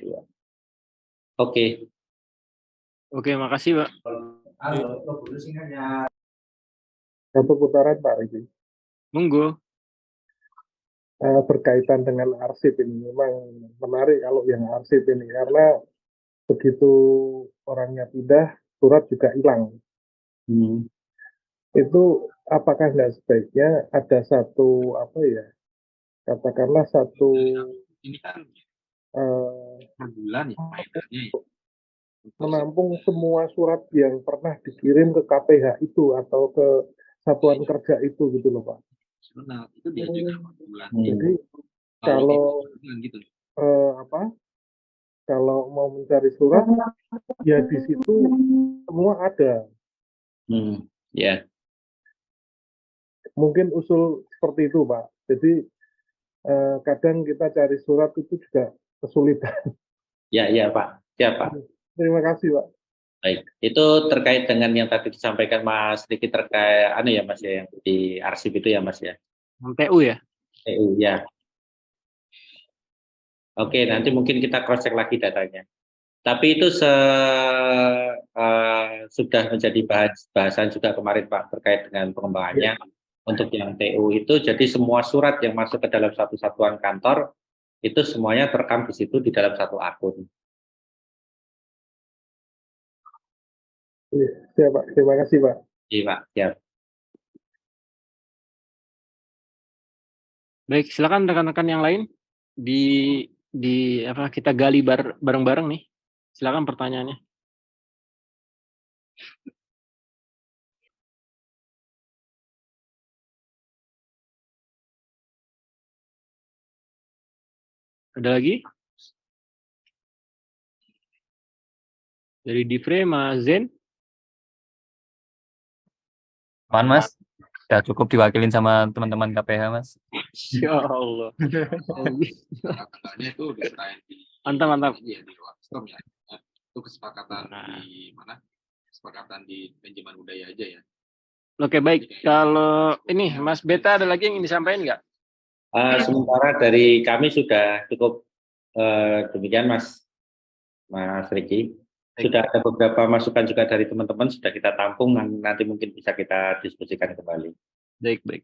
Oke.
Oke, makasih Pak.
Satu putaran Pak Riki.
Monggo.
Berkaitan dengan arsip ini memang menarik kalau yang arsip ini karena begitu orangnya pindah surat juga hilang. Itu apakah nggak sebaiknya ada satu katakanlah satu
bulan ya
menampung semua surat yang pernah dikirim ke KPH itu atau ke satuan kerja itu gitu loh Pak.
Itu dia juga bulan.
Jadi kalau kalau mau mencari surat ya di situ semua ada.
Ya.
Mungkin usul seperti itu Pak. Jadi kadang kita cari surat itu juga kesulitan.
Ya Pak. Ya Pak.
Terima kasih Pak.
Baik, itu terkait dengan yang tadi disampaikan Mas Riki terkait ya Mas ya yang di arsip itu ya Mas ya.
TU ya?
TU ya. Oke, nanti mungkin kita cross check lagi datanya. Tapi itu sudah menjadi bahasan juga kemarin Pak terkait dengan pengembangannya. Untuk yang TU itu jadi semua surat yang masuk ke dalam satu satuan kantor itu semuanya terekam di situ di dalam satu akun.
Siap Pak, terima kasih Pak.
Iya Pak, siap.
Baik, silakan rekan-rekan yang lain kita gali bareng-bareng nih. Silakan pertanyaannya. Ada lagi? Dari Divre, Mas Zen?
Aman Mas, udah cukup diwakilin sama teman-teman KPH Mas.
Ya Allah.
Katanya itu diserahin di
Mantap.
di Ruang ya. Itu kesepakatan di mana? Kesepakatan di manajemen budaya aja ya.
Oke, baik. Kalau ini Mas Beta ada lagi yang ingin disampaikan nggak?
Sementara dari kami sudah cukup demikian Mas Riki. Sudah ada beberapa masukan juga dari teman-teman, sudah kita tampung, nanti mungkin bisa kita diskusikan kembali.
Baik.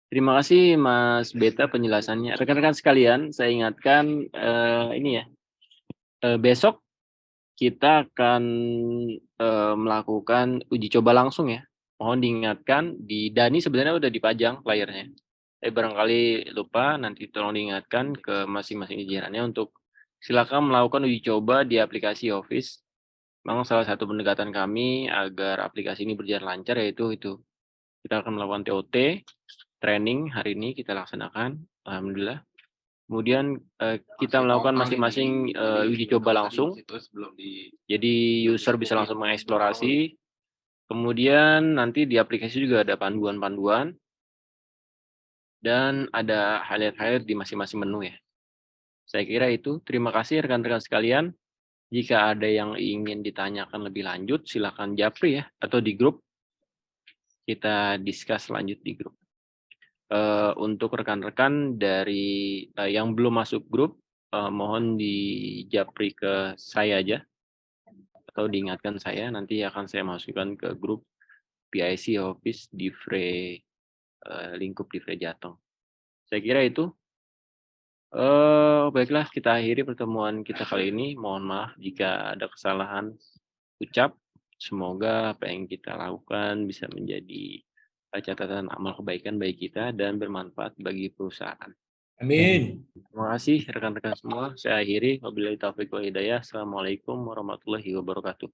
Terima kasih Mas Beta penjelasannya. Rekan-rekan sekalian, saya ingatkan ini ya, besok kita akan melakukan uji coba langsung ya. Mohon diingatkan, di Dani sebenarnya udah dipajang layarnya. Tapi barangkali lupa, nanti tolong diingatkan ke masing-masing jajarannya untuk silakan melakukan uji coba di aplikasi Office. Memang salah satu pendekatan kami agar aplikasi ini berjalan lancar yaitu itu. Kita akan melakukan TOT, training hari ini kita laksanakan, alhamdulillah. Kemudian kita melakukan masing-masing uji coba langsung. Jadi user bisa langsung mengeksplorasi. Kemudian nanti di aplikasi juga ada panduan-panduan. Dan ada highlight-highlight di masing-masing menu ya. Saya kira itu. Terima kasih rekan-rekan sekalian. Jika ada yang ingin ditanyakan lebih lanjut, silakan japri ya, atau di grup. Kita discuss lanjut di grup. Untuk rekan-rekan dari yang belum masuk grup, mohon dijapri ke saya aja, atau diingatkan saya, nanti akan saya masukkan ke grup PIC Office Divre, lingkup Divre Jateng. Saya kira itu. Baiklah, kita akhiri pertemuan kita kali ini. Mohon maaf jika ada kesalahan ucap. Semoga apa yang kita lakukan bisa menjadi catatan amal kebaikan bagi kita dan bermanfaat bagi perusahaan.
Amin.
Terima kasih rekan-rekan semua. Saya akhiri. Wabillahi taufiq wal hidayah. Assalamualaikum warahmatullahi wabarakatuh.